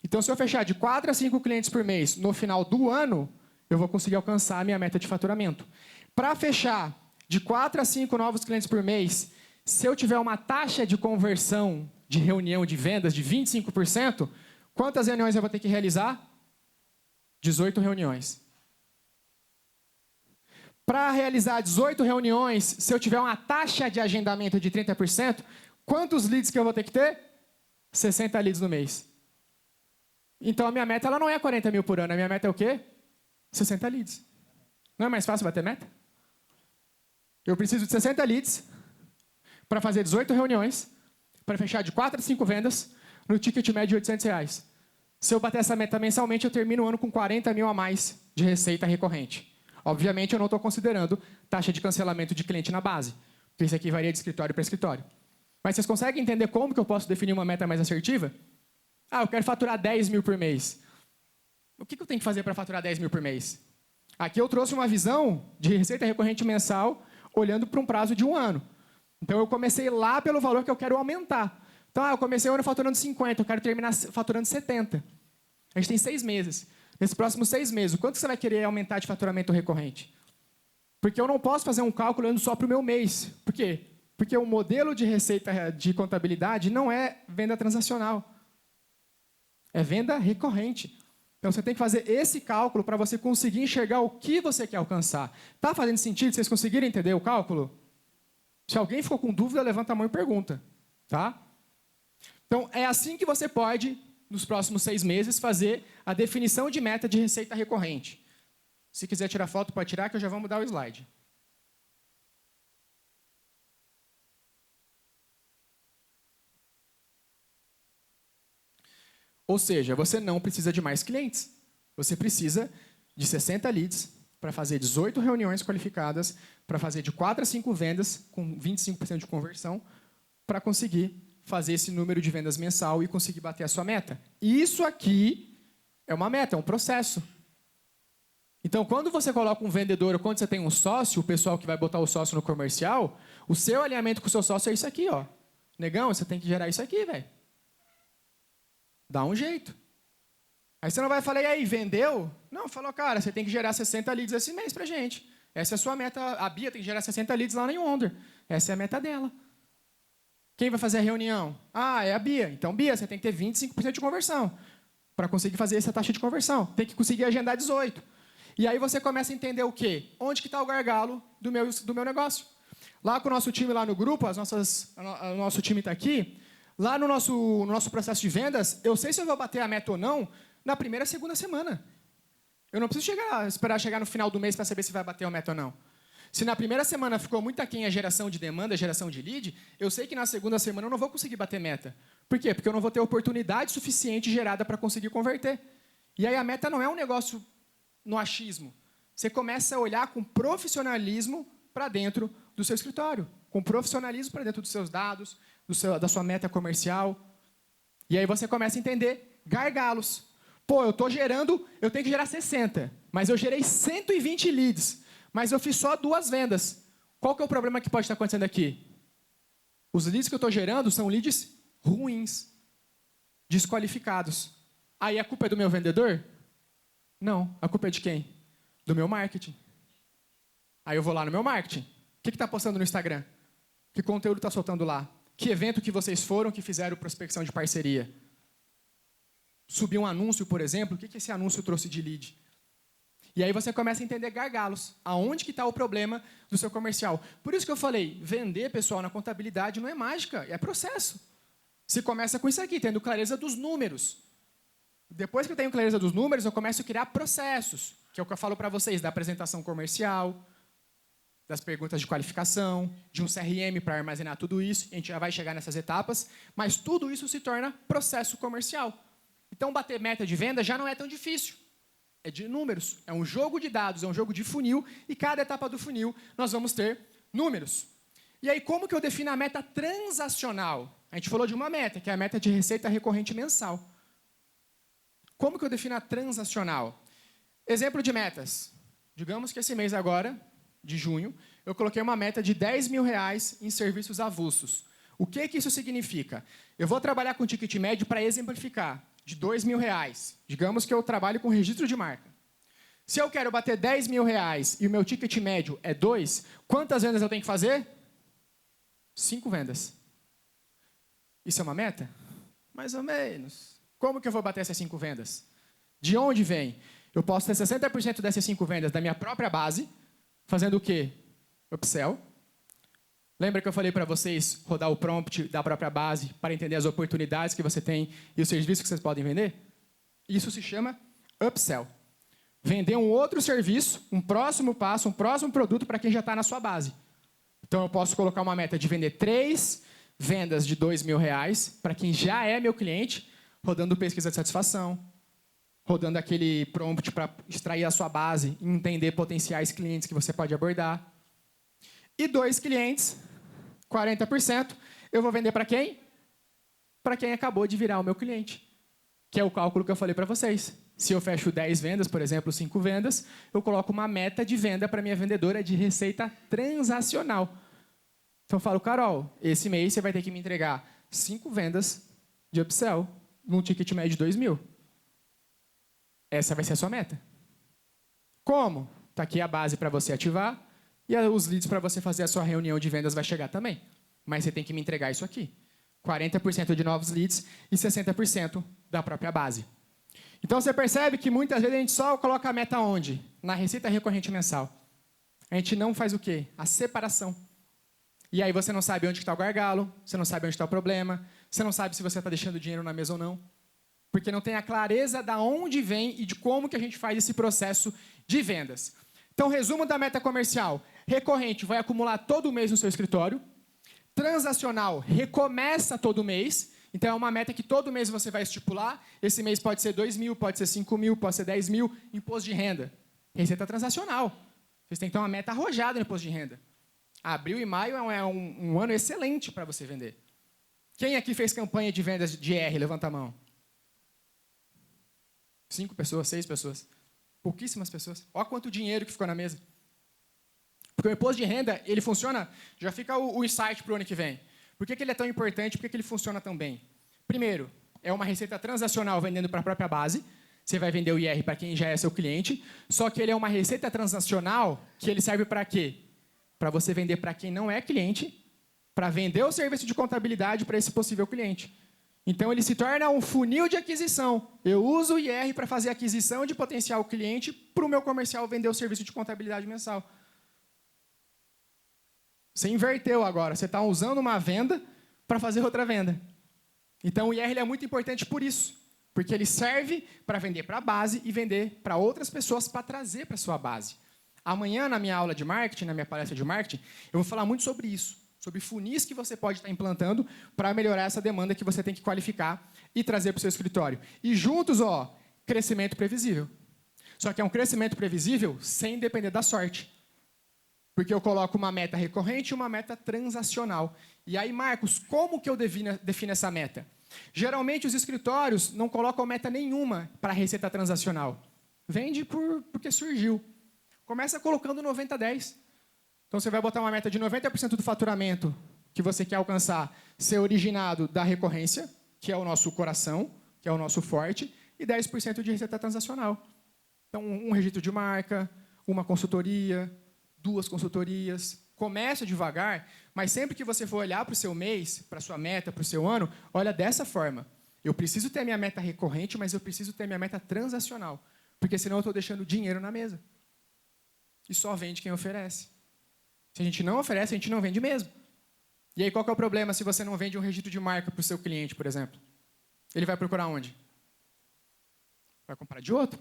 Então, se eu fechar de 4 a 5 clientes por mês no final do ano, eu vou conseguir alcançar a minha meta de faturamento. Para fechar de 4 a 5 novos clientes por mês, se eu tiver uma taxa de conversão de reunião de vendas de 25%, quantas reuniões eu vou ter que realizar? 18 reuniões. Para realizar 18 reuniões, se eu tiver uma taxa de agendamento de 30%, quantos leads que eu vou ter que ter? 60 leads no mês. Então, a minha meta ela não é 40 mil por ano. A minha meta é o quê? 60 leads. Não é mais fácil bater meta? Eu preciso de 60 leads para fazer 18 reuniões, para fechar de 4 a 5 vendas, no ticket médio de R$800. Se eu bater essa meta mensalmente, eu termino o ano com 40 mil a mais de receita recorrente. Obviamente, eu não estou considerando taxa de cancelamento de cliente na base, porque isso aqui varia de escritório para escritório. Mas vocês conseguem entender como que eu posso definir uma meta mais assertiva? Ah, eu quero faturar 10 mil por mês. O que eu tenho que fazer para faturar 10 mil por mês? Aqui eu trouxe uma visão de receita recorrente mensal, olhando para um prazo de 1 ano. Então, eu comecei lá pelo valor que eu quero aumentar. Então, eu comecei o ano faturando 50, eu quero terminar faturando 70. A gente tem 6 meses. Nesses próximos 6 meses, o quanto você vai querer aumentar de faturamento recorrente? Porque eu não posso fazer um cálculo olhando só para o meu mês. Por quê? Porque o modelo de receita de contabilidade não é venda transacional. É venda recorrente. Então, você tem que fazer esse cálculo para você conseguir enxergar o que você quer alcançar. Está fazendo sentido? Vocês conseguiram entender o cálculo? Se alguém ficou com dúvida, levanta a mão e pergunta. Tá? Então, é assim que você pode, nos próximos 6 meses, fazer a definição de meta de receita recorrente. Se quiser tirar foto, pode tirar, que eu já vou mudar o slide. Ou seja, você não precisa de mais clientes. Você precisa de 60 leads para fazer 18 reuniões qualificadas, para fazer de 4 a 5 vendas com 25% de conversão, para conseguir fazer esse número de vendas mensal e conseguir bater a sua meta. E isso aqui é uma meta, é um processo. Então, quando você coloca um vendedor ou quando você tem um sócio, o pessoal que vai botar o sócio no comercial, o seu alinhamento com o seu sócio é isso aqui, ó. Negão, você tem que gerar isso aqui, velho. Dá um jeito. Aí você não vai falar, e aí, vendeu? Não, falou, cara, você tem que gerar 60 leads esse mês pra gente. Essa é a sua meta. A Bia tem que gerar 60 leads lá em Wonder. Essa é a meta dela. Quem vai fazer a reunião? Ah, é a Bia. Então, Bia, você tem que ter 25% de conversão para conseguir fazer essa taxa de conversão. Tem que conseguir agendar 18. E aí você começa a entender o quê? Onde que está o gargalo do meu negócio? Lá com o nosso time, lá no grupo, o nosso time está aqui. Lá no nosso processo de vendas, eu sei se eu vou bater a meta ou não na primeira, segunda semana. Eu não preciso esperar chegar no final do mês para saber se vai bater a meta ou não. Se na primeira semana ficou muito aquém a geração de demanda, a geração de lead, eu sei que na segunda semana eu não vou conseguir bater meta. Por quê? Porque eu não vou ter oportunidade suficiente gerada para conseguir converter. E aí a meta não é um negócio no achismo. Você começa a olhar com profissionalismo para dentro do seu escritório, com profissionalismo para dentro dos seus dados, da sua meta comercial. E aí você começa a entender gargalos. Pô, eu tenho que gerar 60, mas eu gerei 120 leads, mas eu fiz só 2 vendas. Qual que é o problema que pode estar acontecendo aqui? Os leads que eu estou gerando são leads ruins, desqualificados. Aí a culpa é do meu vendedor? Não. A culpa é de quem? Do meu marketing. Aí eu vou lá no meu marketing. O que está postando no Instagram? Que conteúdo está soltando lá? Que evento que vocês foram que fizeram prospecção de parceria? Subiu um anúncio, por exemplo, o que esse anúncio trouxe de lead? E aí você começa a entender gargalos. Aonde que está o problema do seu comercial? Por isso que eu falei, vender, pessoal, na contabilidade não é mágica, é processo. Se começa com isso aqui, tendo clareza dos números. Depois que eu tenho clareza dos números, eu começo a criar processos, que é o que eu falo para vocês, da apresentação comercial, das perguntas de qualificação, de um CRM para armazenar tudo isso. A gente já vai chegar nessas etapas, mas tudo isso se torna processo comercial. Então, bater meta de venda já não é tão difícil. É de números, é um jogo de dados, é um jogo de funil, e cada etapa do funil nós vamos ter números. E aí, como que eu defino a meta transacional? A gente falou de uma meta, que é a meta de receita recorrente mensal. Como que eu defino a transacional? Exemplo de metas. Digamos que esse mês agora, de junho, eu coloquei uma meta de R$10.000 em serviços avulsos. O que isso significa? Eu vou trabalhar com ticket médio para exemplificar, de R$2.000. Digamos que eu trabalho com registro de marca. Se eu quero bater R$10.000 e o meu ticket médio é 2, quantas vendas eu tenho que fazer? 5 vendas. Isso é uma meta? Mais ou menos. Como que eu vou bater essas 5 vendas? De onde vem? Eu posso ter 60% dessas 5 vendas da minha própria base, fazendo o quê? Upsell. Lembra que eu falei para vocês rodar o prompt da própria base para entender as oportunidades que você tem e os serviços que vocês podem vender? Isso se chama upsell. Vender um outro serviço, um próximo passo, um próximo produto para quem já está na sua base. Então, eu posso colocar uma meta de vender 3 vendas de R$2.000 para quem já é meu cliente, rodando pesquisa de satisfação, rodando aquele prompt para extrair a sua base e entender potenciais clientes que você pode abordar. E 2 clientes, 40%, eu vou vender para quem? Para quem acabou de virar o meu cliente, que é o cálculo que eu falei para vocês. Se eu fecho 10 vendas, por exemplo, 5 vendas, eu coloco uma meta de venda para minha vendedora de receita transacional. Então eu falo, Carol, esse mês você vai ter que me entregar 5 vendas de upsell num ticket médio de 2.000. Essa vai ser a sua meta. Como? Está aqui a base para você ativar e os leads para você fazer a sua reunião de vendas vai chegar também. Mas você tem que me entregar isso aqui. 40% de novos leads e 60% da própria base. Então, você percebe que muitas vezes a gente só coloca a meta onde? Na receita recorrente mensal. A gente não faz o quê? A separação. E aí você não sabe onde está o gargalo, você não sabe onde está o problema, você não sabe se você está deixando dinheiro na mesa ou não. Porque não tem a clareza de onde vem e de como que a gente faz esse processo de vendas. Então, resumo da meta comercial. Recorrente vai acumular todo mês no seu escritório. Transacional recomeça todo mês. Então, é uma meta que todo mês você vai estipular. Esse mês pode ser 2.000, pode ser 5.000, pode ser 10.000. Imposto de renda. Receita transacional. Vocês têm que ter uma meta arrojada no imposto de renda. Abril e maio é um ano excelente para você vender. Quem aqui fez campanha de vendas de R? Levanta a mão. 5 pessoas, 6 pessoas. Pouquíssimas pessoas. Olha quanto dinheiro que ficou na mesa. Porque o imposto de renda, ele funciona... Já fica o insight para o ano que vem. Por que ele é tão importante? Por que ele funciona tão bem? Primeiro, é uma receita transacional vendendo para a própria base. Você vai vender o IR para quem já é seu cliente. Só que ele é uma receita transacional que ele serve para quê? Para você vender para quem não é cliente, para vender o serviço de contabilidade para esse possível cliente. Então, ele se torna um funil de aquisição. Eu uso o IR para fazer aquisição de potencial cliente para o meu comercial vender o serviço de contabilidade mensal. Você inverteu agora. Você está usando uma venda para fazer outra venda. Então, o IR ele é muito importante por isso. Porque ele serve para vender para a base e vender para outras pessoas para trazer para a sua base. Amanhã, na minha aula de marketing, na minha palestra de marketing, eu vou falar muito sobre isso, sobre funis que você pode estar implantando para melhorar essa demanda que você tem que qualificar e trazer para o seu escritório. E juntos, crescimento previsível. Só que é um crescimento previsível sem depender da sorte. Porque eu coloco uma meta recorrente e uma meta transacional. E aí, Marcos, como que eu defino essa meta? Geralmente, os escritórios não colocam meta nenhuma para a receita transacional. Vende porque surgiu. Começa colocando 90-10. Então, você vai botar uma meta de 90% do faturamento que você quer alcançar ser originado da recorrência, que é o nosso coração, que é o nosso forte, e 10% de receita transacional. Então, um registro de marca, uma consultoria, 2 consultorias. Começa devagar, mas sempre que você for olhar para o seu mês, para a sua meta, para o seu ano, olha dessa forma. Eu preciso ter a minha meta recorrente, mas eu preciso ter a minha meta transacional, porque senão eu estou deixando dinheiro na mesa. E só vende quem oferece. Se a gente não oferece, a gente não vende mesmo. E aí, qual que é o problema se você não vende um registro de marca para o seu cliente, por exemplo? Ele vai procurar onde? Vai comprar de outro?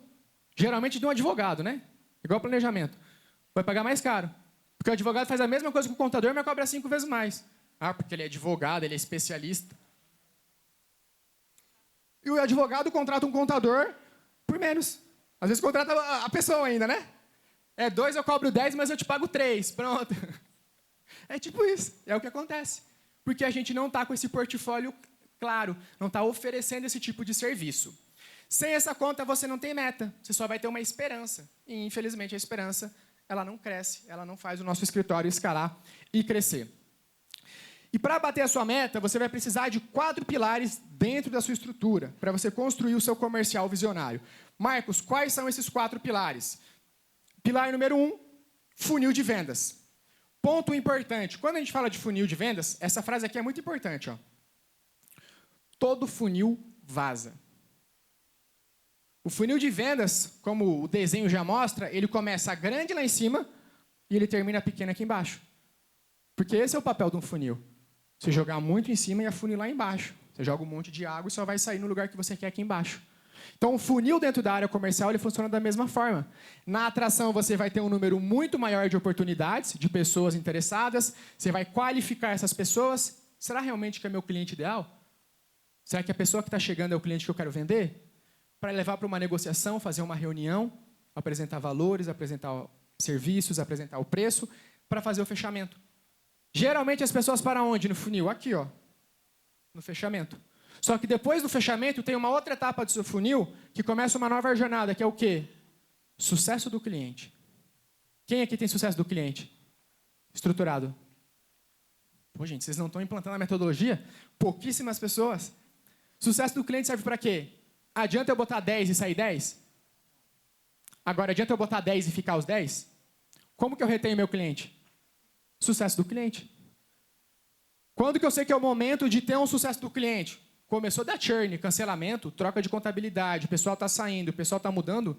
Geralmente de um advogado, né? Igual planejamento. Vai pagar mais caro. Porque o advogado faz a mesma coisa que o contador, mas cobra 5 vezes mais. Porque ele é advogado, ele é especialista. E o advogado contrata um contador por menos. Às vezes contrata a pessoa ainda, né? 2, eu cobro 10, mas eu te pago 3. Pronto. É tipo isso. É o que acontece. Porque a gente não está com esse portfólio claro. Não está oferecendo esse tipo de serviço. Sem essa conta, você não tem meta. Você só vai ter uma esperança. E, infelizmente, a esperança ela não cresce. Ela não faz o nosso escritório escalar e crescer. E para bater a sua meta, você vai precisar de 4 pilares dentro da sua estrutura para você construir o seu comercial visionário. Marcos, quais são esses 4 pilares? Pilar número 1, funil de vendas. Ponto importante. Quando a gente fala de funil de vendas, essa frase aqui é muito importante. Todo funil vaza. O funil de vendas, como o desenho já mostra, ele começa grande lá em cima e ele termina pequeno aqui embaixo. Porque esse é o papel de um funil. Você jogar muito em cima e afunilar embaixo. Você joga um monte de água e só vai sair no lugar que você quer aqui embaixo. Então, o funil dentro da área comercial ele funciona da mesma forma. Na atração, você vai ter um número muito maior de oportunidades, de pessoas interessadas. Você vai qualificar essas pessoas. Será realmente que é meu cliente ideal? Será que a pessoa que está chegando é o cliente que eu quero vender? Para levar para uma negociação, fazer uma reunião, apresentar valores, apresentar serviços, apresentar o preço, para fazer o fechamento. Geralmente, as pessoas param onde no funil? Aqui, no fechamento. Só que depois do fechamento, tem uma outra etapa do seu funil que começa uma nova jornada, que é o quê? Sucesso do cliente. Quem aqui tem sucesso do cliente? Estruturado. Pô, gente, vocês não estão implantando a metodologia? Pouquíssimas pessoas. Sucesso do cliente serve para quê? Adianta eu botar 10 e sair 10? Agora, adianta eu botar 10 e ficar os 10? Como que eu retenho meu cliente? Sucesso do cliente. Quando que eu sei que é o momento de ter um sucesso do cliente? Começou da churn, cancelamento, troca de contabilidade, o pessoal está saindo, o pessoal está mudando,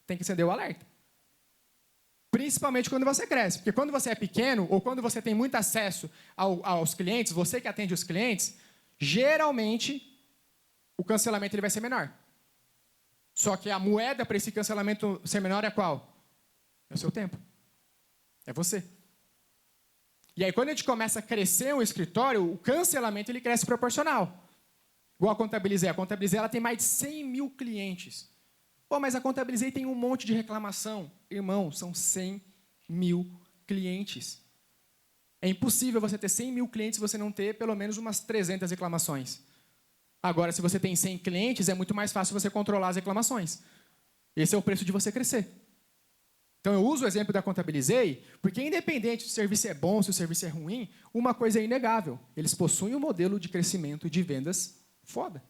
tem que acender o alerta. Principalmente quando você cresce. Porque quando você é pequeno, ou quando você tem muito acesso aos clientes, você que atende os clientes, geralmente o cancelamento ele vai ser menor. Só que a moeda para esse cancelamento ser menor é qual? É o seu tempo. É você. E aí, quando a gente começa a crescer um escritório, o cancelamento ele cresce proporcional. Igual a Contabilizei. A Contabilizei ela tem mais de 100 mil clientes. Pô, mas a Contabilizei tem um monte de reclamação. Irmão, são 100 mil clientes. É impossível você ter 100 mil clientes e você não ter pelo menos umas 300 reclamações. Agora, se você tem 100 clientes, é muito mais fácil você controlar as reclamações. Esse é o preço de você crescer. Então, eu uso o exemplo da Contabilizei, porque independente se o serviço é bom, se o serviço é ruim, uma coisa é inegável. Eles possuem um modelo de crescimento de vendas foda.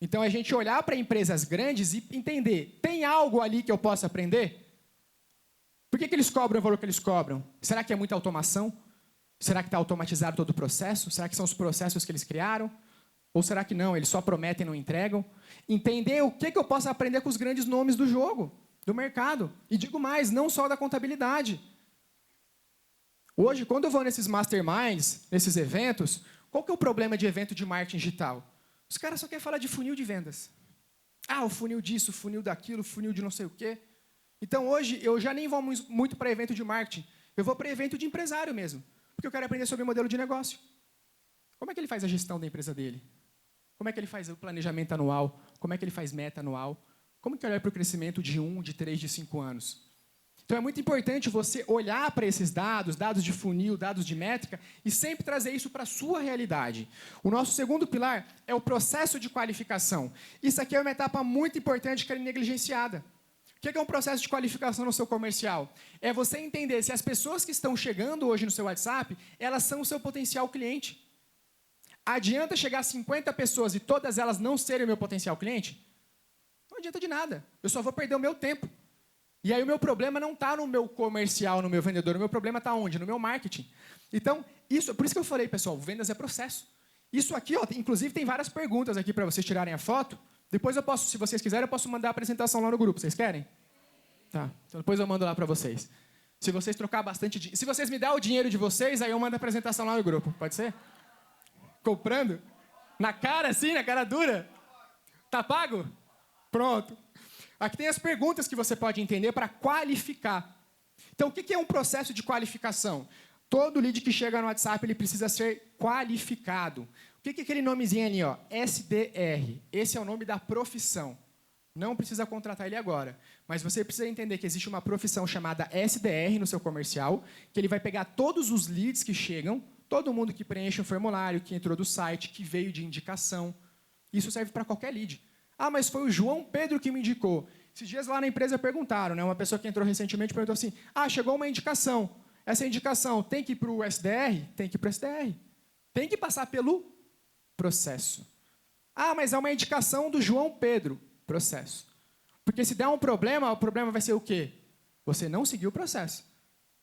Então, a gente olhar para empresas grandes e entender, tem algo ali que eu possa aprender? Por que eles cobram o valor que eles cobram? Será que é muita automação? Será que está automatizado todo o processo? Será que são os processos que eles criaram? Ou será que não, eles só prometem e não entregam? Entender o que eu posso aprender com os grandes nomes do jogo, do mercado. E digo mais, não só da contabilidade. Hoje, quando eu vou nesses masterminds, nesses eventos, qual que é o problema de evento de marketing digital? Os caras só querem falar de funil de vendas. O funil disso, o funil daquilo, o funil de não sei o quê. Então, hoje, eu já nem vou muito para evento de marketing. Eu vou para evento de empresário mesmo. Porque eu quero aprender sobre modelo de negócio. Como é que ele faz a gestão da empresa dele? Como é que ele faz o planejamento anual? Como é que ele faz meta anual? Como que ele olha para o crescimento de 1, de 3, de 5 anos? Então, é muito importante você olhar para esses dados, dados de funil, dados de métrica, e sempre trazer isso para a sua realidade. O nosso segundo pilar é o processo de qualificação. Isso aqui é uma etapa muito importante que é negligenciada. O que é um processo de qualificação no seu comercial? É você entender se as pessoas que estão chegando hoje no seu WhatsApp, elas são o seu potencial cliente. Adianta chegar a 50 pessoas e todas elas não serem o meu potencial cliente? Não adianta de nada. Eu só vou perder o meu tempo. E aí o meu problema não está no meu comercial, no meu vendedor. O meu problema está onde? No meu marketing. Então, por isso que eu falei, pessoal, vendas é processo. Isso aqui, inclusive, tem várias perguntas aqui para vocês tirarem a foto. Depois eu posso, se vocês quiserem, eu posso mandar a apresentação lá no grupo. Vocês querem? Tá. Então depois eu mando lá para vocês. Se vocês trocar bastante dinheiro. Se vocês me dão o dinheiro de vocês, aí eu mando a apresentação lá no grupo. Pode ser? Comprando? Na cara, assim, na cara dura? Tá pago? Pronto. Aqui tem as perguntas que você pode entender para qualificar. Então, o que é um processo de qualificação? Todo lead que chega no WhatsApp, ele precisa ser qualificado. O que é aquele nomezinho ali, ó? SDR. Esse é o nome da profissão. Não precisa contratar ele agora. Mas você precisa entender que existe uma profissão chamada SDR no seu comercial, que ele vai pegar todos os leads que chegam, todo mundo que preenche um formulário, que entrou do site, que veio de indicação. Isso serve para qualquer lead. Mas foi o João Pedro que me indicou. Esses dias lá na empresa perguntaram, né? Uma pessoa que entrou recentemente perguntou assim, chegou uma indicação. Essa indicação tem que ir para o SDR? Tem que ir para o SDR. Tem que passar pelo processo. Mas é uma indicação do João Pedro. Processo. Porque se der um problema, o problema vai ser o quê? Você não seguiu o processo.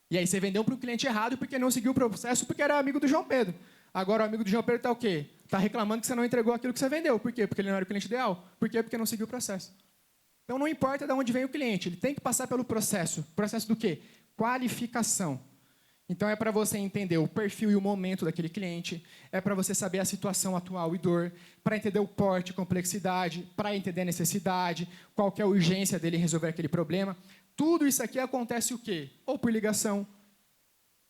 E aí você vendeu para o cliente errado porque não seguiu o processo porque era amigo do João Pedro. Agora o amigo do João Pedro está o quê? Está reclamando que você não entregou aquilo que você vendeu. Por quê? Porque ele não era o cliente ideal. Por quê? Porque não seguiu o processo. Então não importa de onde vem o cliente, ele tem que passar pelo processo. Processo do quê? Qualificação. Então é para você entender o perfil e o momento daquele cliente, é para você saber a situação atual e dor, para entender o porte, complexidade, para entender a necessidade, qual que é a urgência dele em resolver aquele problema. Tudo isso aqui acontece o quê? Ou por ligação,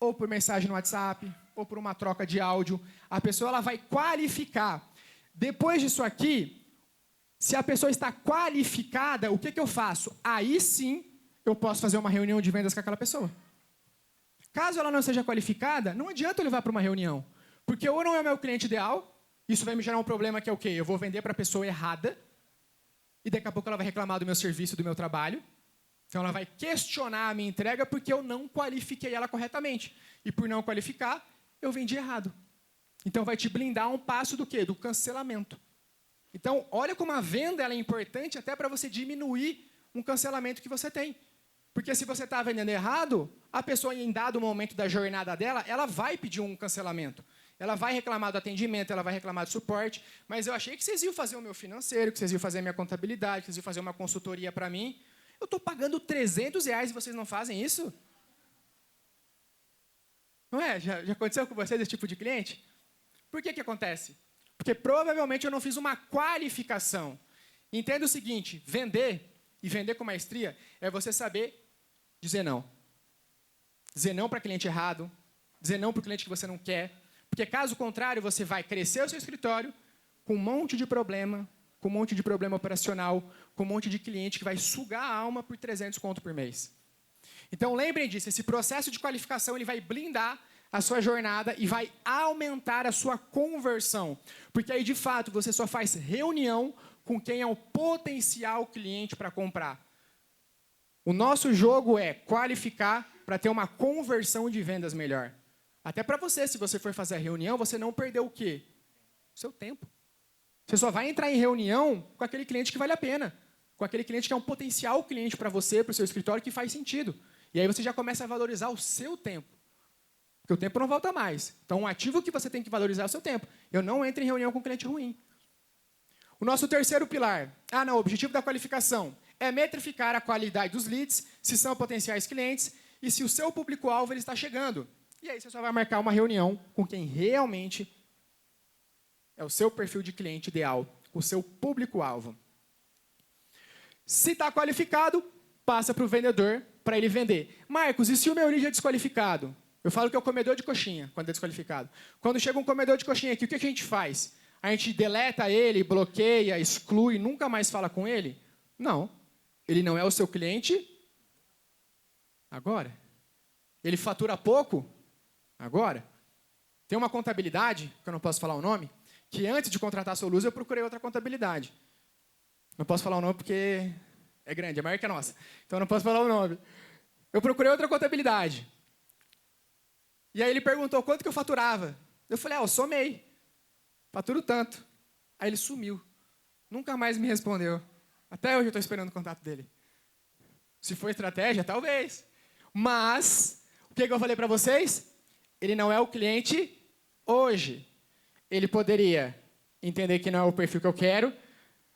ou por mensagem no WhatsApp, ou por uma troca de áudio. A pessoa ela vai qualificar. Depois disso aqui, se a pessoa está qualificada, o que eu faço? Aí sim, eu posso fazer uma reunião de vendas com aquela pessoa. Caso ela não seja qualificada, não adianta eu levar para uma reunião. Porque ou não é o meu cliente ideal, isso vai me gerar um problema que é o quê? Eu vou vender para a pessoa errada, e daqui a pouco ela vai reclamar do meu serviço, do meu trabalho. Então ela vai questionar a minha entrega porque eu não qualifiquei ela corretamente. E por não qualificar, eu vendi errado. Então vai te blindar um passo do quê? Do cancelamento. Então, olha como a venda ela é importante até para você diminuir um cancelamento que você tem. Porque se você está vendendo errado, a pessoa, em dado momento da jornada dela, ela vai pedir um cancelamento. Ela vai reclamar do atendimento, ela vai reclamar do suporte. Mas eu achei que vocês iam fazer o meu financeiro, que vocês iam fazer a minha contabilidade, que vocês iam fazer uma consultoria para mim. Eu estou pagando R$300 e vocês não fazem isso? Não é? Já aconteceu com vocês esse tipo de cliente? Por que acontece? Porque provavelmente eu não fiz uma qualificação. Entenda o seguinte, vender, e vender com maestria, é você saber dizer não. Dizer não para cliente errado, dizer não para o cliente que você não quer, porque caso contrário, você vai crescer o seu escritório com um monte de problema, com um monte de problema operacional, com um monte de cliente que vai sugar a alma por 300 conto por mês. Então, lembrem disso, esse processo de qualificação ele vai blindar a sua jornada e vai aumentar a sua conversão. Porque aí, de fato, você só faz reunião com quem é o potencial cliente para comprar. O nosso jogo é qualificar para ter uma conversão de vendas melhor. Até para você, se você for fazer a reunião, você não perdeu o quê? O seu tempo. Você só vai entrar em reunião com aquele cliente que vale a pena. Com aquele cliente que é um potencial cliente para você, para o seu escritório, que faz sentido. E aí você já começa a valorizar o seu tempo. Porque o tempo não volta mais. Então, um ativo que você tem que valorizar é o seu tempo. Eu não entro em reunião com cliente ruim. O nosso terceiro pilar. O objetivo da qualificação é metrificar a qualidade dos leads, se são potenciais clientes e se o seu público-alvo ele está chegando. E aí você só vai marcar uma reunião com quem realmente É o seu perfil de cliente ideal, o seu público-alvo. Se está qualificado, passa para o vendedor para ele vender. Marcos, e se o meu lead é desqualificado? Eu falo que é o comedor de coxinha, quando é desqualificado. Quando chega um comedor de coxinha aqui, o que a gente faz? A gente deleta ele, bloqueia, exclui, nunca mais fala com ele? Não. Ele não é o seu cliente agora. Ele fatura pouco agora. Tem uma contabilidade, que eu não posso falar o nome, que antes de contratar a Soluz, eu procurei outra contabilidade. Não posso falar o nome porque é grande, é maior que a nossa. Então, eu não posso falar o nome. Eu procurei outra contabilidade. E aí ele perguntou quanto que eu faturava. Eu falei, eu somei. Faturo tanto. Aí ele sumiu. Nunca mais me respondeu. Até hoje eu estou esperando o contato dele. Se for estratégia, talvez. Mas, o que eu falei para vocês? Ele não é o cliente hoje. Ele poderia entender que não é o perfil que eu quero.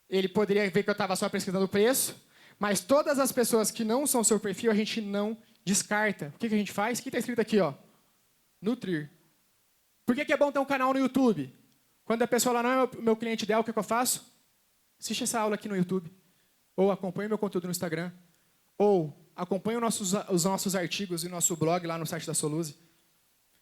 Ele poderia ver que eu estava só pesquisando o preço. Mas todas as pessoas que não são seu perfil, a gente não descarta. O que a gente faz? O que está escrito aqui? Ó? Nutrir. Por que é bom ter um canal no YouTube? Quando a pessoa lá não é o meu cliente ideal, o que eu faço? Assiste essa aula aqui no YouTube. Ou acompanhe meu conteúdo no Instagram. Ou acompanhe os nossos artigos e o nosso blog lá no site da Soluz.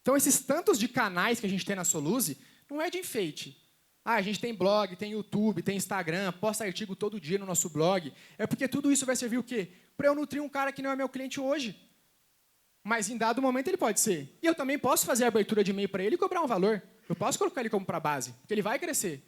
Então, esses tantos de canais que a gente tem na Soluz, não é de enfeite. A gente tem blog, tem YouTube, tem Instagram, posta artigo todo dia no nosso blog. É porque tudo isso vai servir o quê? Para eu nutrir um cara que não é meu cliente hoje. Mas em dado momento ele pode ser. E eu também posso fazer a abertura de e-mail para ele e cobrar um valor. Eu posso colocar ele como para base, porque ele vai crescer.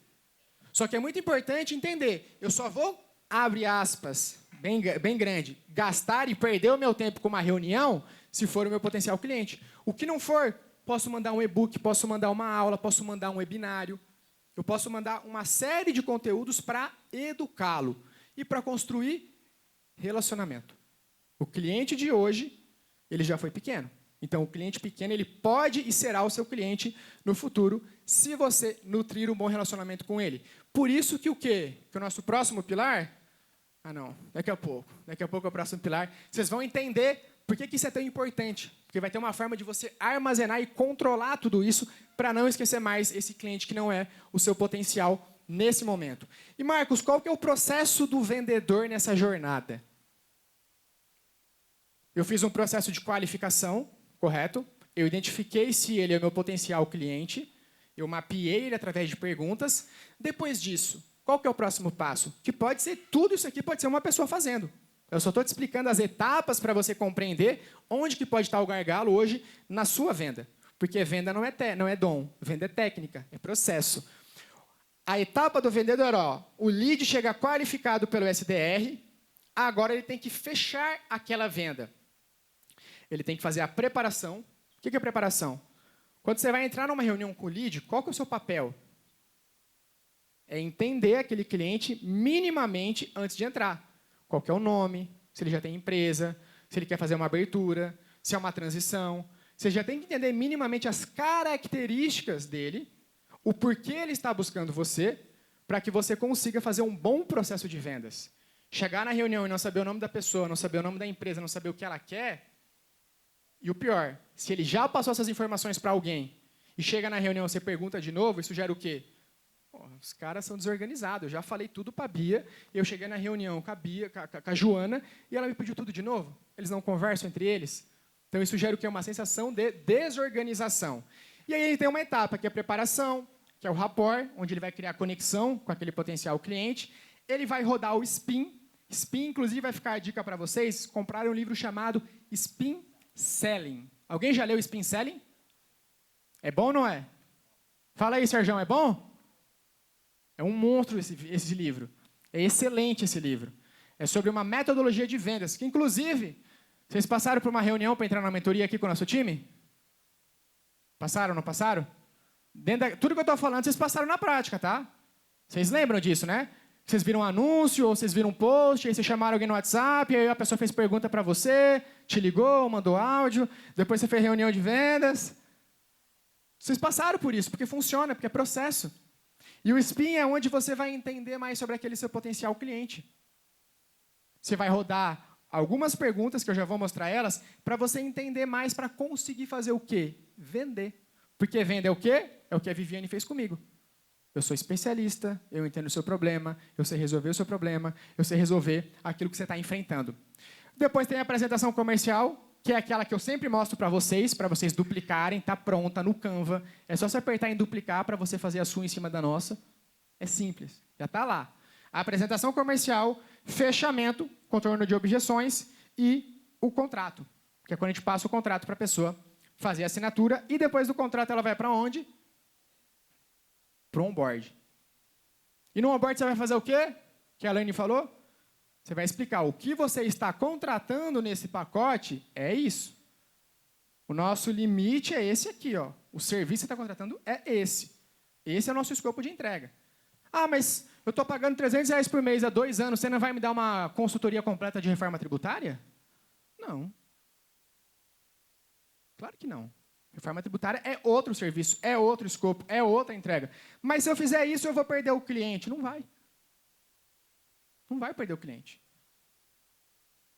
Só que é muito importante entender, eu só vou, abre aspas, bem grande, gastar e perder o meu tempo com uma reunião se for o meu potencial cliente. O que não for, posso mandar um e-book, posso mandar uma aula, posso mandar um webinário. Eu posso mandar uma série de conteúdos para educá-lo e para construir relacionamento. O cliente de hoje, ele já foi pequeno. Então, o cliente pequeno, ele pode e será o seu cliente no futuro, se você nutrir um bom relacionamento com ele. Por isso que o quê? Que o nosso próximo pilar... daqui a pouco é o próximo pilar. Vocês vão entender por que isso é tão importante. Porque vai ter uma forma de você armazenar e controlar tudo isso para não esquecer mais esse cliente que não é o seu potencial nesse momento. E, Marcos, qual que é o processo do vendedor nessa jornada? Eu fiz um processo de qualificação, correto? Eu identifiquei se ele é o meu potencial cliente. Eu mapeei ele através de perguntas. Depois disso, qual que é o próximo passo? Que pode ser tudo isso aqui, pode ser uma pessoa fazendo. Eu só estou te explicando as etapas para você compreender onde que pode estar o gargalo hoje na sua venda. Porque venda não é dom, venda é técnica, é processo. A etapa do vendedor, o lead chega qualificado pelo SDR, agora ele tem que fechar aquela venda. Ele tem que fazer a preparação. O que é preparação? Quando você vai entrar numa reunião com o lead, qual que é o seu papel? É entender aquele cliente minimamente antes de entrar. Qual que é o nome, se ele já tem empresa, se ele quer fazer uma abertura, se é uma transição. Você já tem que entender minimamente as características dele, o porquê ele está buscando você, para que você consiga fazer um bom processo de vendas. Chegar na reunião e não saber o nome da pessoa, não saber o nome da empresa, não saber o que ela quer. E o pior, se ele já passou essas informações para alguém e chega na reunião e você pergunta de novo, isso gera o quê? Os caras são desorganizados. Eu já falei tudo para a Bia, eu cheguei na reunião com a Bia, com a Joana, e ela me pediu tudo de novo. Eles não conversam entre eles. Então, isso gera o quê? Uma sensação de desorganização. E aí ele tem uma etapa, que é a preparação, que é o rapport, onde ele vai criar conexão com aquele potencial cliente. Ele vai rodar o SPIN. SPIN, inclusive, vai ficar a dica para vocês, comprarem um livro chamado SPIN Selling. Alguém já leu SPIN Selling? É bom ou não é? Fala aí, Sérgio, é bom? É um monstro esse livro. É excelente esse livro. É sobre uma metodologia de vendas, que, inclusive, vocês passaram por uma reunião para entrar na mentoria aqui com o nosso time? Passaram, não passaram? Tudo que eu estou falando, vocês passaram na prática, tá? Vocês lembram disso, né? Vocês viram um anúncio, ou vocês viram um post, aí vocês chamaram alguém no WhatsApp, aí a pessoa fez pergunta para você, te ligou, mandou áudio, depois você fez reunião de vendas. Vocês passaram por isso, porque funciona, porque é processo. E o SPIN é onde você vai entender mais sobre aquele seu potencial cliente. Você vai rodar algumas perguntas, que eu já vou mostrar elas, para você entender mais, para conseguir fazer o quê? Vender. Porque venda é o quê? É o que a Viviane fez comigo. Eu sou especialista, eu entendo o seu problema, eu sei resolver o seu problema, eu sei resolver aquilo que você está enfrentando. Depois tem a apresentação comercial, que é aquela que eu sempre mostro para vocês duplicarem, está pronta no Canva. É só você apertar em duplicar para você fazer a sua em cima da nossa. É simples, já está lá. A apresentação comercial, fechamento, contorno de objeções e o contrato, que é quando a gente passa o contrato para a pessoa fazer a assinatura e depois do contrato ela vai para onde? Para o onboard. E no onboard você vai fazer o quê? Que a Elaine falou? Você vai explicar o que você está contratando nesse pacote é isso. O nosso limite é esse aqui, ó. O serviço que você está contratando é esse. Esse é o nosso escopo de entrega. Ah, mas eu estou pagando R$300 por mês há 2 anos, você não vai me dar uma consultoria completa de reforma tributária? Não. Claro que não. Reforma tributária é outro serviço, é outro escopo, é outra entrega. Mas se eu fizer isso, eu vou perder o cliente. Não vai. Não vai perder o cliente.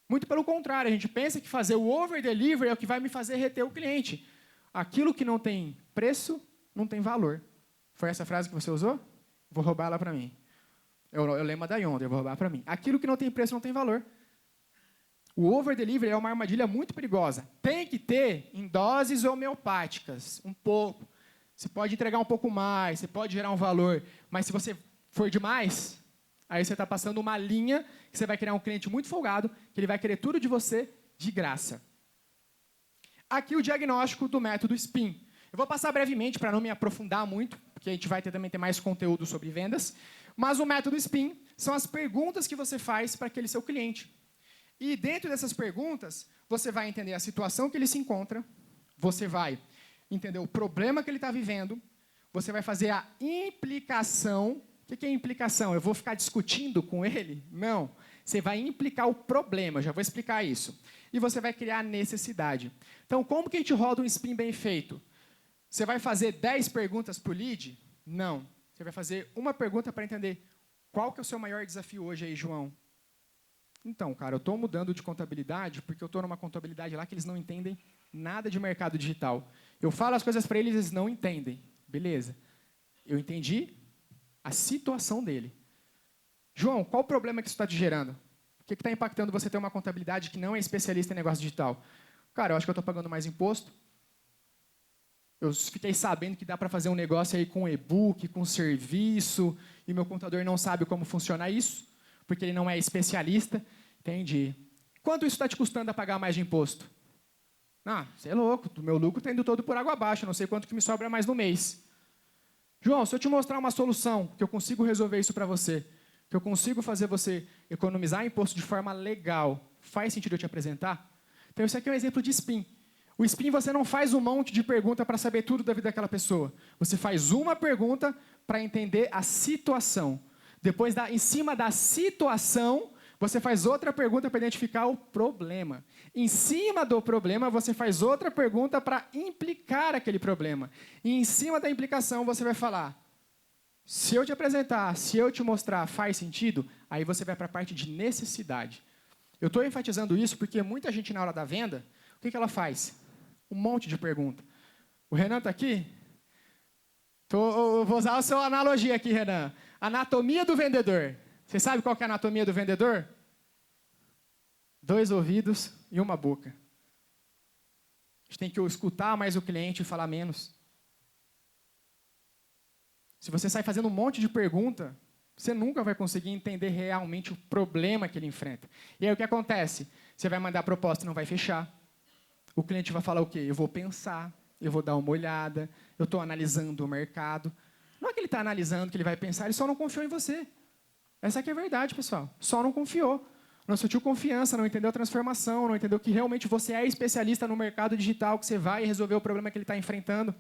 Muito pelo contrário, a gente pensa que fazer o over-delivery é o que vai me fazer reter o cliente. Aquilo que não tem preço, não tem valor. Foi essa frase que você usou? Vou roubar ela para mim. Eu lembro da Yonda, eu vou roubar para mim. Aquilo que não tem preço, não tem valor. O over-delivery é uma armadilha muito perigosa. Tem que ter em doses homeopáticas, um pouco. Você pode entregar um pouco mais, você pode gerar um valor, mas se você for demais, aí você está passando uma linha que você vai criar um cliente muito folgado, que ele vai querer tudo de você de graça. Aqui o diagnóstico do método SPIN. Eu vou passar brevemente para não me aprofundar muito, porque a gente vai também ter mais conteúdo sobre vendas, mas o método SPIN são as perguntas que você faz para aquele seu cliente. E dentro dessas perguntas, você vai entender a situação que ele se encontra, você vai entender o problema que ele está vivendo, você vai fazer a implicação. O que é implicação? Eu vou ficar discutindo com ele? Não. Você vai implicar o problema, eu já vou explicar isso. E você vai criar a necessidade. Então, como que a gente roda um SPIN bem feito? Você vai fazer 10 perguntas por lead? Não. Você vai fazer uma pergunta para entender qual que é o seu maior desafio hoje aí, João. Então, cara, eu estou mudando de contabilidade porque eu estou numa contabilidade lá que eles não entendem nada de mercado digital. Eu falo as coisas para eles, eles não entendem. Beleza. Eu entendi a situação dele. João, qual o problema que isso está te gerando? O que está impactando você ter uma contabilidade que não é especialista em negócio digital? Cara, eu acho que eu estou pagando mais imposto. Eu fiquei sabendo que dá para fazer um negócio aí com e-book, com serviço, e meu contador não sabe como funciona isso, porque ele não é especialista. Entendi. Quanto isso está te custando a pagar mais de imposto? Ah, você é louco, o meu lucro está indo todo por água abaixo, não sei quanto que me sobra mais no mês. João, se eu te mostrar uma solução, que eu consigo resolver isso para você, que eu consigo fazer você economizar imposto de forma legal, faz sentido eu te apresentar? Então, isso aqui é um exemplo de SPIN. O SPIN, você não faz um monte de pergunta para saber tudo da vida daquela pessoa. Você faz uma pergunta para entender a situação. Depois, em cima da situação, você faz outra pergunta para identificar o problema. Em cima do problema, você faz outra pergunta para implicar aquele problema. E em cima da implicação, você vai falar, se eu te apresentar, se eu te mostrar, faz sentido? Aí você vai para a parte de necessidade. Eu estou enfatizando isso porque muita gente, na hora da venda, o que ela faz? Um monte de pergunta. O Renan está aqui? Eu vou usar a sua analogia aqui, Renan. Anatomia do vendedor. Você sabe qual que é a anatomia do vendedor? 2 ouvidos e uma boca. A gente tem que escutar mais o cliente e falar menos. Se você sai fazendo um monte de pergunta, você nunca vai conseguir entender realmente o problema que ele enfrenta. E aí o que acontece? Você vai mandar a proposta e não vai fechar. O cliente vai falar o quê? Eu vou pensar, eu vou dar uma olhada, eu estou analisando o mercado. Não é que ele está analisando, que ele vai pensar, ele só não confiou em você. Essa aqui é a verdade, pessoal. Só não confiou. Não sentiu confiança, não entendeu a transformação, não entendeu que realmente você é especialista no mercado digital, que você vai resolver o problema que ele está enfrentando.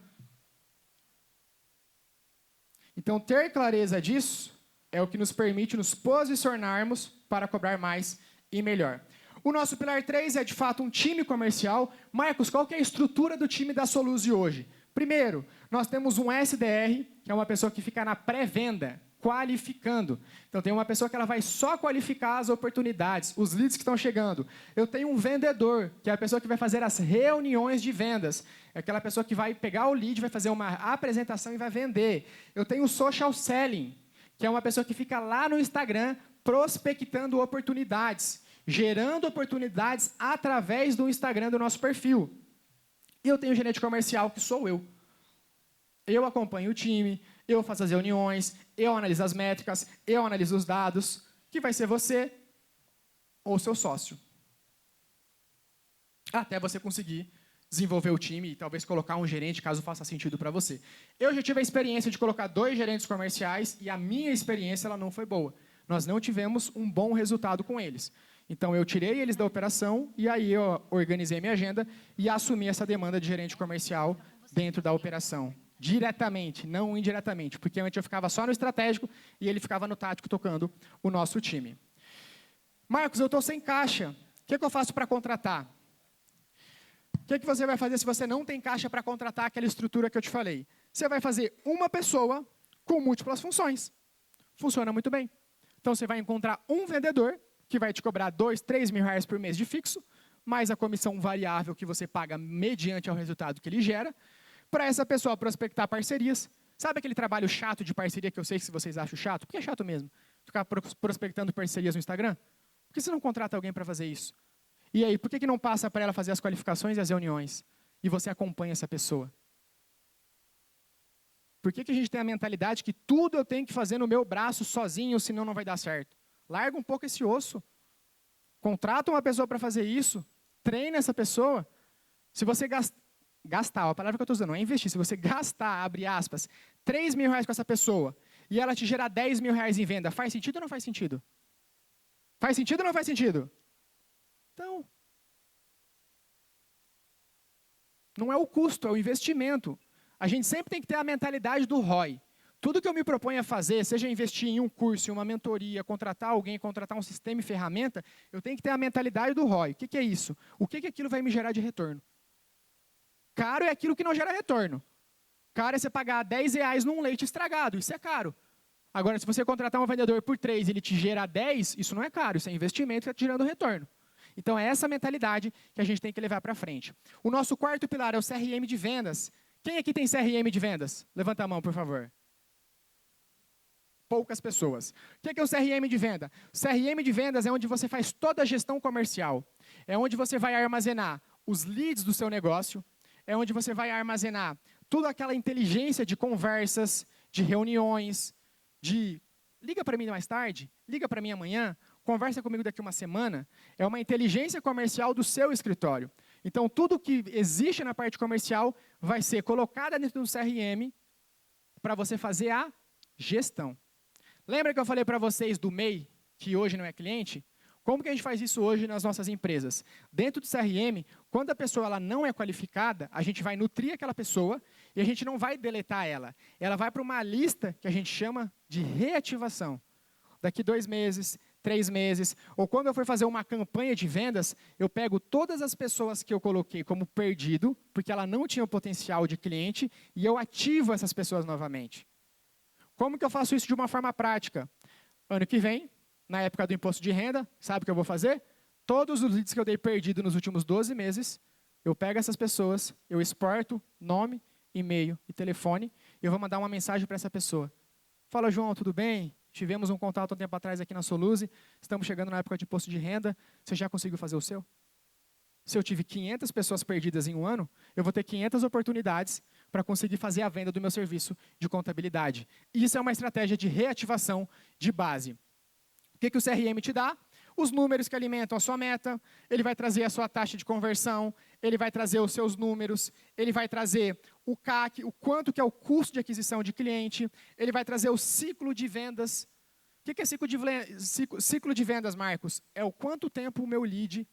Então, ter clareza disso é o que nos permite nos posicionarmos para cobrar mais e melhor. O nosso pilar 3 é, de fato, um time comercial. Marcos, qual que é a estrutura do time da Soluse hoje? Primeiro, nós temos um SDR, que é uma pessoa que fica na pré-venda. qualificando. Então, tem uma pessoa que ela vai só qualificar as oportunidades, os leads que estão chegando. Eu tenho um vendedor, que é a pessoa que vai fazer as reuniões de vendas. É aquela pessoa que vai pegar o lead, vai fazer uma apresentação e vai vender. Eu tenho o social selling, que é uma pessoa que fica lá no Instagram prospectando oportunidades, gerando oportunidades através do Instagram do nosso perfil. E eu tenho o gerente comercial, que sou eu. Eu acompanho o time, eu faço as reuniões, eu analiso as métricas, eu analiso os dados, que vai ser você ou seu sócio. Até você conseguir desenvolver o time e talvez colocar um gerente, caso faça sentido para você. Eu já tive a experiência de colocar 2 gerentes comerciais e a minha experiência ela não foi boa. Nós não tivemos um bom resultado com eles. Então, eu tirei eles da operação e aí eu organizei minha agenda e assumi essa demanda de gerente comercial dentro da operação. Diretamente, não indiretamente, porque antes eu ficava só no estratégico e ele ficava no tático tocando o nosso time. Marcos, eu estou sem caixa. O que eu faço para contratar? O que você vai fazer se você não tem caixa para contratar aquela estrutura que eu te falei? Você vai fazer uma pessoa com múltiplas funções. Funciona muito bem. Então, você vai encontrar um vendedor que vai te cobrar 2, 3 mil reais por mês de fixo, mais a comissão variável que você paga mediante ao resultado que ele gera, para essa pessoa prospectar parcerias. Sabe aquele trabalho chato de parceria que eu sei que vocês acham chato? Porque é chato mesmo. Ficar prospectando parcerias no Instagram? Por que você não contrata alguém para fazer isso? E aí, por que não passa para ela fazer as qualificações e as reuniões? E você acompanha essa pessoa? Por que a gente tem a mentalidade que tudo eu tenho que fazer no meu braço sozinho, senão não vai dar certo? Larga um pouco esse osso. Contrata uma pessoa para fazer isso. Treina essa pessoa. Se você gastar, a palavra que eu estou usando não é investir. Se você gastar, abre aspas, 3 mil reais com essa pessoa e ela te gerar 10 mil reais em venda, faz sentido ou não faz sentido? Faz sentido ou não faz sentido? Então, não é o custo, é o investimento. A gente sempre tem que ter a mentalidade do ROI. Tudo que eu me proponho a fazer, seja investir em um curso, em uma mentoria, contratar alguém, contratar um sistema e ferramenta, eu tenho que ter a mentalidade do ROI. O que é isso? O que aquilo vai me gerar de retorno? Caro é aquilo que não gera retorno. Caro é você pagar 10 reais num leite estragado, isso é caro. Agora, se você contratar um vendedor por 3 e ele te gera 10, isso não é caro, isso é investimento que está te gerando retorno. Então, é essa mentalidade que a gente tem que levar para frente. O nosso quarto pilar é o CRM de vendas. Quem aqui tem CRM de vendas? Levanta a mão, por favor. Poucas pessoas. O que é o CRM de venda? O CRM de vendas é onde você faz toda a gestão comercial. É onde você vai armazenar os leads do seu negócio. É onde você vai armazenar toda aquela inteligência de conversas, de reuniões, de liga para mim mais tarde, liga para mim amanhã, conversa comigo daqui uma semana. É uma inteligência comercial do seu escritório. Então, tudo que existe na parte comercial vai ser colocado dentro do CRM para você fazer a gestão. Lembra que eu falei para vocês do MEI, que hoje não é cliente? Como que a gente faz isso hoje nas nossas empresas? Dentro do CRM, quando a pessoa ela não é qualificada, a gente vai nutrir aquela pessoa e a gente não vai deletar ela. Ela vai para uma lista que a gente chama de reativação. Daqui 2 meses, 3 meses, ou quando eu for fazer uma campanha de vendas, eu pego todas as pessoas que eu coloquei como perdido, porque ela não tinha o potencial de cliente, e eu ativo essas pessoas novamente. Como que eu faço isso de uma forma prática? Ano que vem, na época do imposto de renda, sabe o que eu vou fazer? Todos os leads que eu dei perdido nos últimos 12 meses, eu pego essas pessoas, eu exporto nome, e-mail e telefone, e eu vou mandar uma mensagem para essa pessoa. Fala, João, tudo bem? Tivemos um contato um tempo atrás aqui na Soluse, estamos chegando na época de imposto de renda, você já conseguiu fazer o seu? Se eu tive 500 pessoas perdidas em um ano, eu vou ter 500 oportunidades para conseguir fazer a venda do meu serviço de contabilidade. Isso é uma estratégia de reativação de base. O que o CRM te dá? Os números que alimentam a sua meta, ele vai trazer a sua taxa de conversão, ele vai trazer os seus números, ele vai trazer o CAC, o quanto que é o custo de aquisição de cliente, ele vai trazer o ciclo de vendas. O que é ciclo de vendas, Marcos? É o quanto tempo o meu lead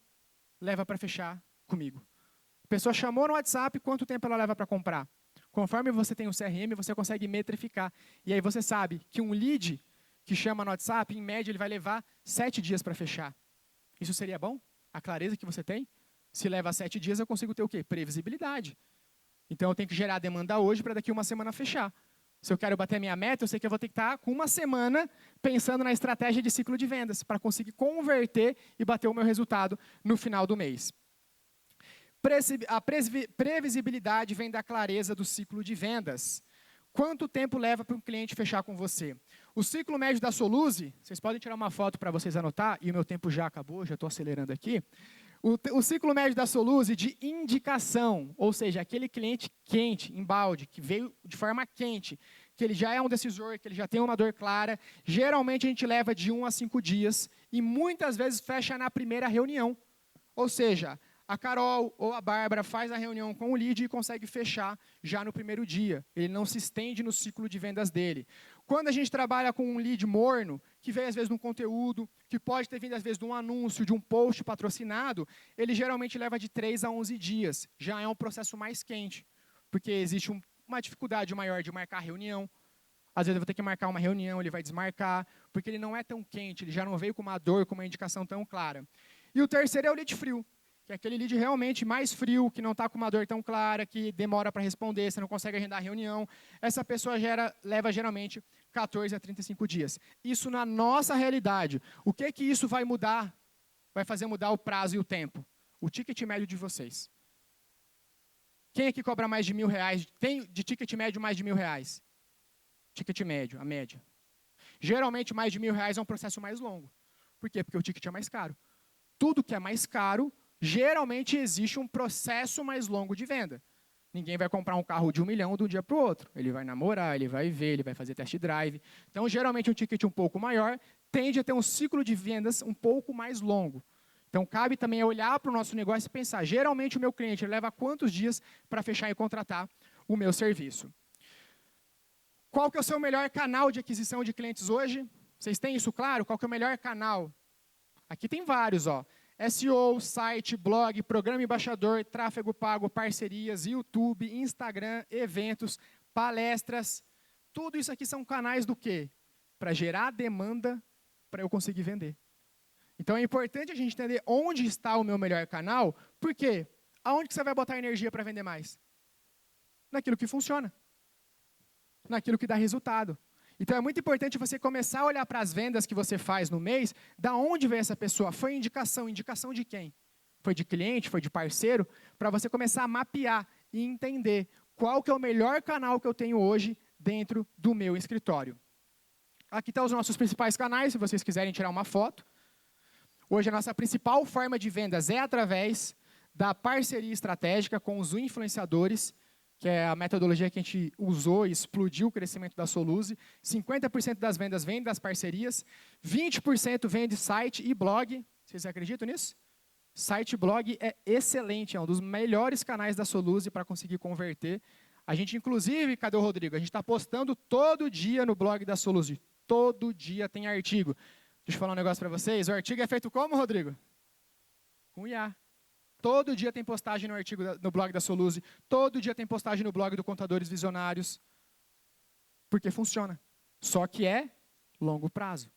leva para fechar comigo. A pessoa chamou no WhatsApp, quanto tempo ela leva para comprar? Conforme você tem o CRM, você consegue metrificar. E aí você sabe que um lead que chama no WhatsApp, em média, ele vai levar 7 dias para fechar. Isso seria bom? A clareza que você tem? Se leva 7 dias, eu consigo ter o quê? Previsibilidade. Então, eu tenho que gerar a demanda hoje para daqui uma semana fechar. Se eu quero bater minha meta, eu sei que eu vou ter que estar com uma semana pensando na estratégia de ciclo de vendas para conseguir converter e bater o meu resultado no final do mês. A previsibilidade vem da clareza do ciclo de vendas. Quanto tempo leva para um cliente fechar com você? O ciclo médio da Soluse, vocês podem tirar uma foto para vocês anotar, e o meu tempo já acabou, já estou acelerando aqui. O ciclo médio da Soluse de indicação, ou seja, aquele cliente quente, embalde, que veio de forma quente, que ele já é um decisor, que ele já tem uma dor clara, geralmente a gente leva de 1 a 5 dias e muitas vezes fecha na primeira reunião. Ou seja, a Carol ou a Bárbara faz a reunião com o lead e consegue fechar já no primeiro dia. Ele não se estende no ciclo de vendas dele. Quando a gente trabalha com um lead morno, que vem às vezes de um conteúdo, que pode ter vindo às vezes de um anúncio, de um post patrocinado, ele geralmente leva de 3 a 11 dias. Já é um processo mais quente, porque existe uma dificuldade maior de marcar reunião. Às vezes eu vou ter que marcar uma reunião, ele vai desmarcar, porque ele não é tão quente, ele já não veio com uma dor, com uma indicação tão clara. E o terceiro é o lead frio, que é aquele lead realmente mais frio, que não está com uma dor tão clara, que demora para responder, você não consegue agendar a reunião. Essa pessoa leva geralmente 14 a 35 dias. Isso na nossa realidade. O que isso vai mudar? Vai fazer mudar o prazo e o tempo? O ticket médio de vocês. Quem aqui cobra mais de R$1.000? Tem de ticket médio mais de R$1.000? Ticket médio, a média. Geralmente mais de R$1.000 é um processo mais longo. Por quê? Porque o ticket é mais caro. Tudo que é mais caro, geralmente existe um processo mais longo de venda. Ninguém vai comprar um carro de R$1 milhão de um dia para o outro. Ele vai namorar, ele vai ver, ele vai fazer test drive. Então, geralmente, um ticket um pouco maior tende a ter um ciclo de vendas um pouco mais longo. Então, cabe também olhar para o nosso negócio e pensar, geralmente, o meu cliente leva quantos dias para fechar e contratar o meu serviço? Qual que é o seu melhor canal de aquisição de clientes hoje? Vocês têm isso claro? Qual que é o melhor canal? Aqui tem vários, ó. SEO, site, blog, programa embaixador, tráfego pago, parcerias, YouTube, Instagram, eventos, palestras. Tudo isso aqui são canais do quê? Para gerar demanda para eu conseguir vender. Então é importante a gente entender onde está o meu melhor canal, por quê? Aonde que você vai botar energia para vender mais? Naquilo que funciona. Naquilo que dá resultado. Então, é muito importante você começar a olhar para as vendas que você faz no mês, da onde veio essa pessoa? Foi indicação? Indicação de quem? Foi de cliente? Foi de parceiro? Para você começar a mapear e entender qual que é o melhor canal que eu tenho hoje dentro do meu escritório. Aqui estão os nossos principais canais, se vocês quiserem tirar uma foto. Hoje, a nossa principal forma de vendas é através da parceria estratégica com os influenciadores, que é a metodologia que a gente usou e explodiu o crescimento da Soluse. 50% das vendas vem das parcerias, 20% vem de site e blog. Vocês acreditam nisso? Site e blog é excelente, é um dos melhores canais da Soluse para conseguir converter. A gente, inclusive, cadê o Rodrigo? A gente está postando todo dia no blog da Soluse. Todo dia tem artigo. Deixa eu falar um negócio para vocês. O artigo é feito como, Rodrigo? Com IA. Todo dia tem postagem no blog da Soluse. Todo dia tem postagem no blog do Contadores Visionários. Porque funciona. Só que é longo prazo.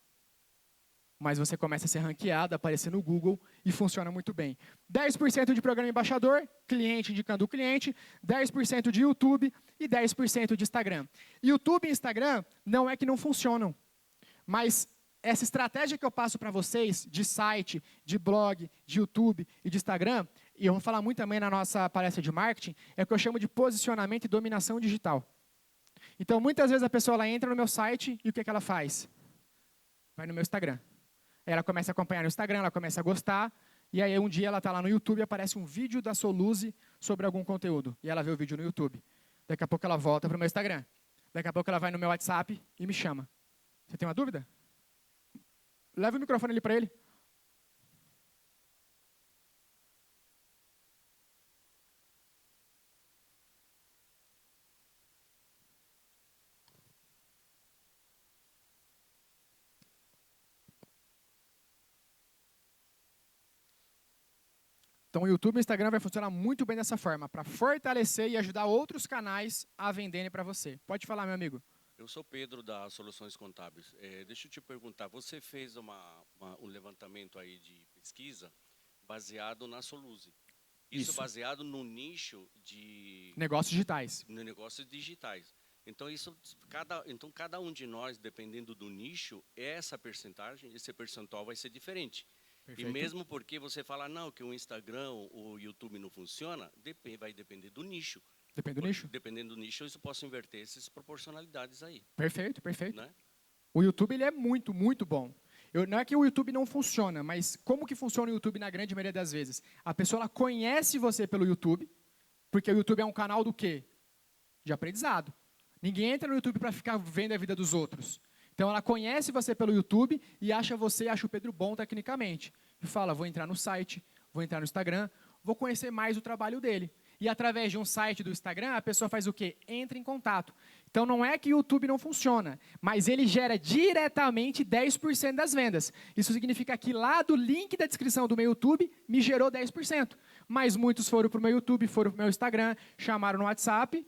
Mas você começa a ser ranqueado, aparecer no Google e funciona muito bem. 10% de programa embaixador, cliente indicando o cliente. 10% de YouTube e 10% de Instagram. YouTube e Instagram não é que não funcionam. Mas essa estratégia que eu passo para vocês, de site, de blog, de YouTube e de Instagram, e eu vou falar muito também na nossa palestra de marketing, é o que eu chamo de posicionamento e dominação digital. Então, muitas vezes a pessoa ela entra no meu site e o que ela faz? Vai no meu Instagram. Ela começa a acompanhar no Instagram, ela começa a gostar, e aí um dia ela está lá no YouTube e aparece um vídeo da Soluse sobre algum conteúdo. E ela vê o vídeo no YouTube. Daqui a pouco ela volta para o meu Instagram. Daqui a pouco ela vai no meu WhatsApp e me chama. Você tem uma dúvida? Leva o microfone ali para ele. Então, o YouTube e o Instagram vai funcionar muito bem dessa forma, para fortalecer e ajudar outros canais a venderem para você. Pode falar, meu amigo. Eu sou Pedro, da Soluções Contábeis. Deixa eu te perguntar, você fez um levantamento aí de pesquisa baseado na Soluse. Isso baseado no nicho de... Negócios digitais. No negócios digitais. Então, cada um de nós, dependendo do nicho, essa percentagem, esse percentual vai ser diferente. Perfeito. E mesmo porque você fala, não, que o Instagram, o YouTube não funciona, vai depender do nicho. Depende do nicho. Dependendo do nicho, eu posso inverter essas proporcionalidades aí. Perfeito, perfeito. Né? O YouTube ele é muito, muito bom. Não é que o YouTube não funciona, mas como que funciona o YouTube na grande maioria das vezes? A pessoa ela conhece você pelo YouTube, porque o YouTube é um canal do quê? De aprendizado. Ninguém entra no YouTube para ficar vendo a vida dos outros. Então, ela conhece você pelo YouTube e acha o Pedro bom tecnicamente. E fala, vou entrar no site, vou entrar no Instagram, vou conhecer mais o trabalho dele. E através de um site do Instagram, a pessoa faz o quê? Entra em contato. Então, não é que o YouTube não funciona, mas ele gera diretamente 10% das vendas. Isso significa que lá do link da descrição do meu YouTube, me gerou 10%. Mas muitos foram para o meu YouTube, foram para o meu Instagram, chamaram no WhatsApp,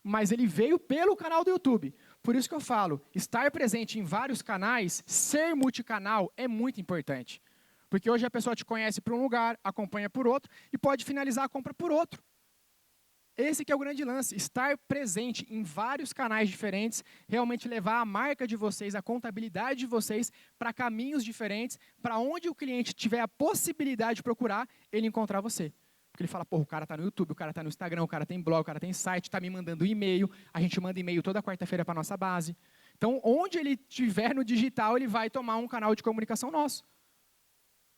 mas ele veio pelo canal do YouTube. Por isso que eu falo, estar presente em vários canais, ser multicanal é muito importante. Porque hoje a pessoa te conhece por um lugar, acompanha por outro e pode finalizar a compra por outro. Esse que é o grande lance, estar presente em vários canais diferentes, realmente levar a marca de vocês, a contabilidade de vocês para caminhos diferentes, para onde o cliente tiver a possibilidade de procurar, ele encontrar você. Porque ele fala, pô, o cara está no YouTube, o cara está no Instagram, o cara tem blog, o cara tem site, está me mandando e-mail, a gente manda e-mail toda quarta-feira para a nossa base. Então, onde ele estiver no digital, ele vai tomar um canal de comunicação nosso.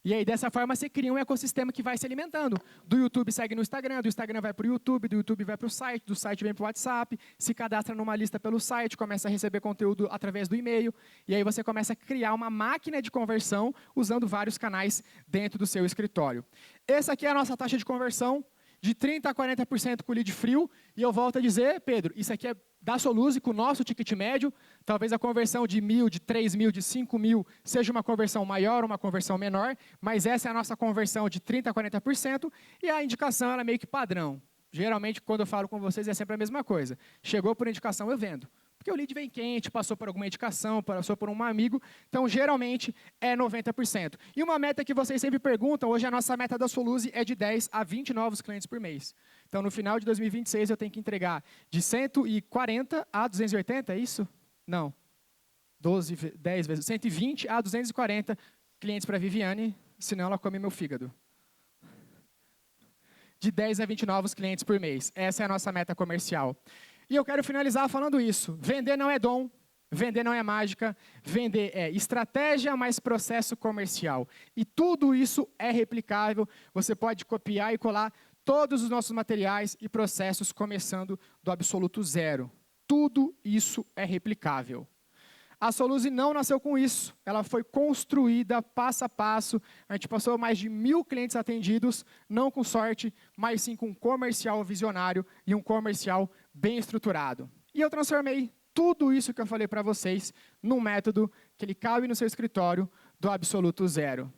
E aí, dessa forma, você cria um ecossistema que vai se alimentando. Do YouTube segue no Instagram, do Instagram vai para o YouTube, do YouTube vai para o site, do site vem para o WhatsApp, se cadastra numa lista pelo site, começa a receber conteúdo através do e-mail, e aí você começa a criar uma máquina de conversão usando vários canais dentro do seu escritório. Essa aqui é a nossa taxa de conversão, de 30% a 40% com lead frio, e eu volto a dizer, Pedro, isso aqui é da Soluse, com o nosso ticket médio, talvez a conversão de 1.000, de 3.000, de 5.000 seja uma conversão maior ou uma conversão menor, mas essa é a nossa conversão de 30% a 40%, e a indicação ela é meio que padrão. Geralmente, quando eu falo com vocês, é sempre a mesma coisa. Chegou por indicação, eu vendo. Porque o lead vem quente, passou por alguma indicação, passou por um amigo, então geralmente é 90%. E uma meta que vocês sempre perguntam, hoje a nossa meta da Soluse é de 10 a 20 novos clientes por mês. Então no final de 2026 eu tenho que entregar de 140 a 280, é isso? Não. 10 vezes, 120 a 240 clientes para a Viviane, senão ela come meu fígado. De 10 a 20 novos clientes por mês. Essa é a nossa meta comercial. E eu quero finalizar falando isso. Vender não é dom, vender não é mágica, vender é estratégia mais processo comercial. E tudo isso é replicável, você pode copiar e colar todos os nossos materiais e processos começando do absoluto zero. Tudo isso é replicável. A Soluse não nasceu com isso, ela foi construída passo a passo, a gente passou mais de 1.000 clientes atendidos, não com sorte, mas sim com um comercial visionário e um comercial bem estruturado. E eu transformei tudo isso que eu falei para vocês num método que ele cabe no seu escritório do absoluto zero.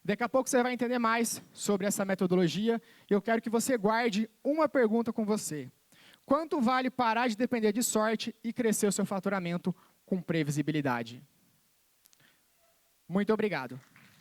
Daqui a pouco você vai entender mais sobre essa metodologia e eu quero que você guarde uma pergunta com você. Quanto vale parar de depender de sorte e crescer o seu faturamento com previsibilidade? Muito obrigado.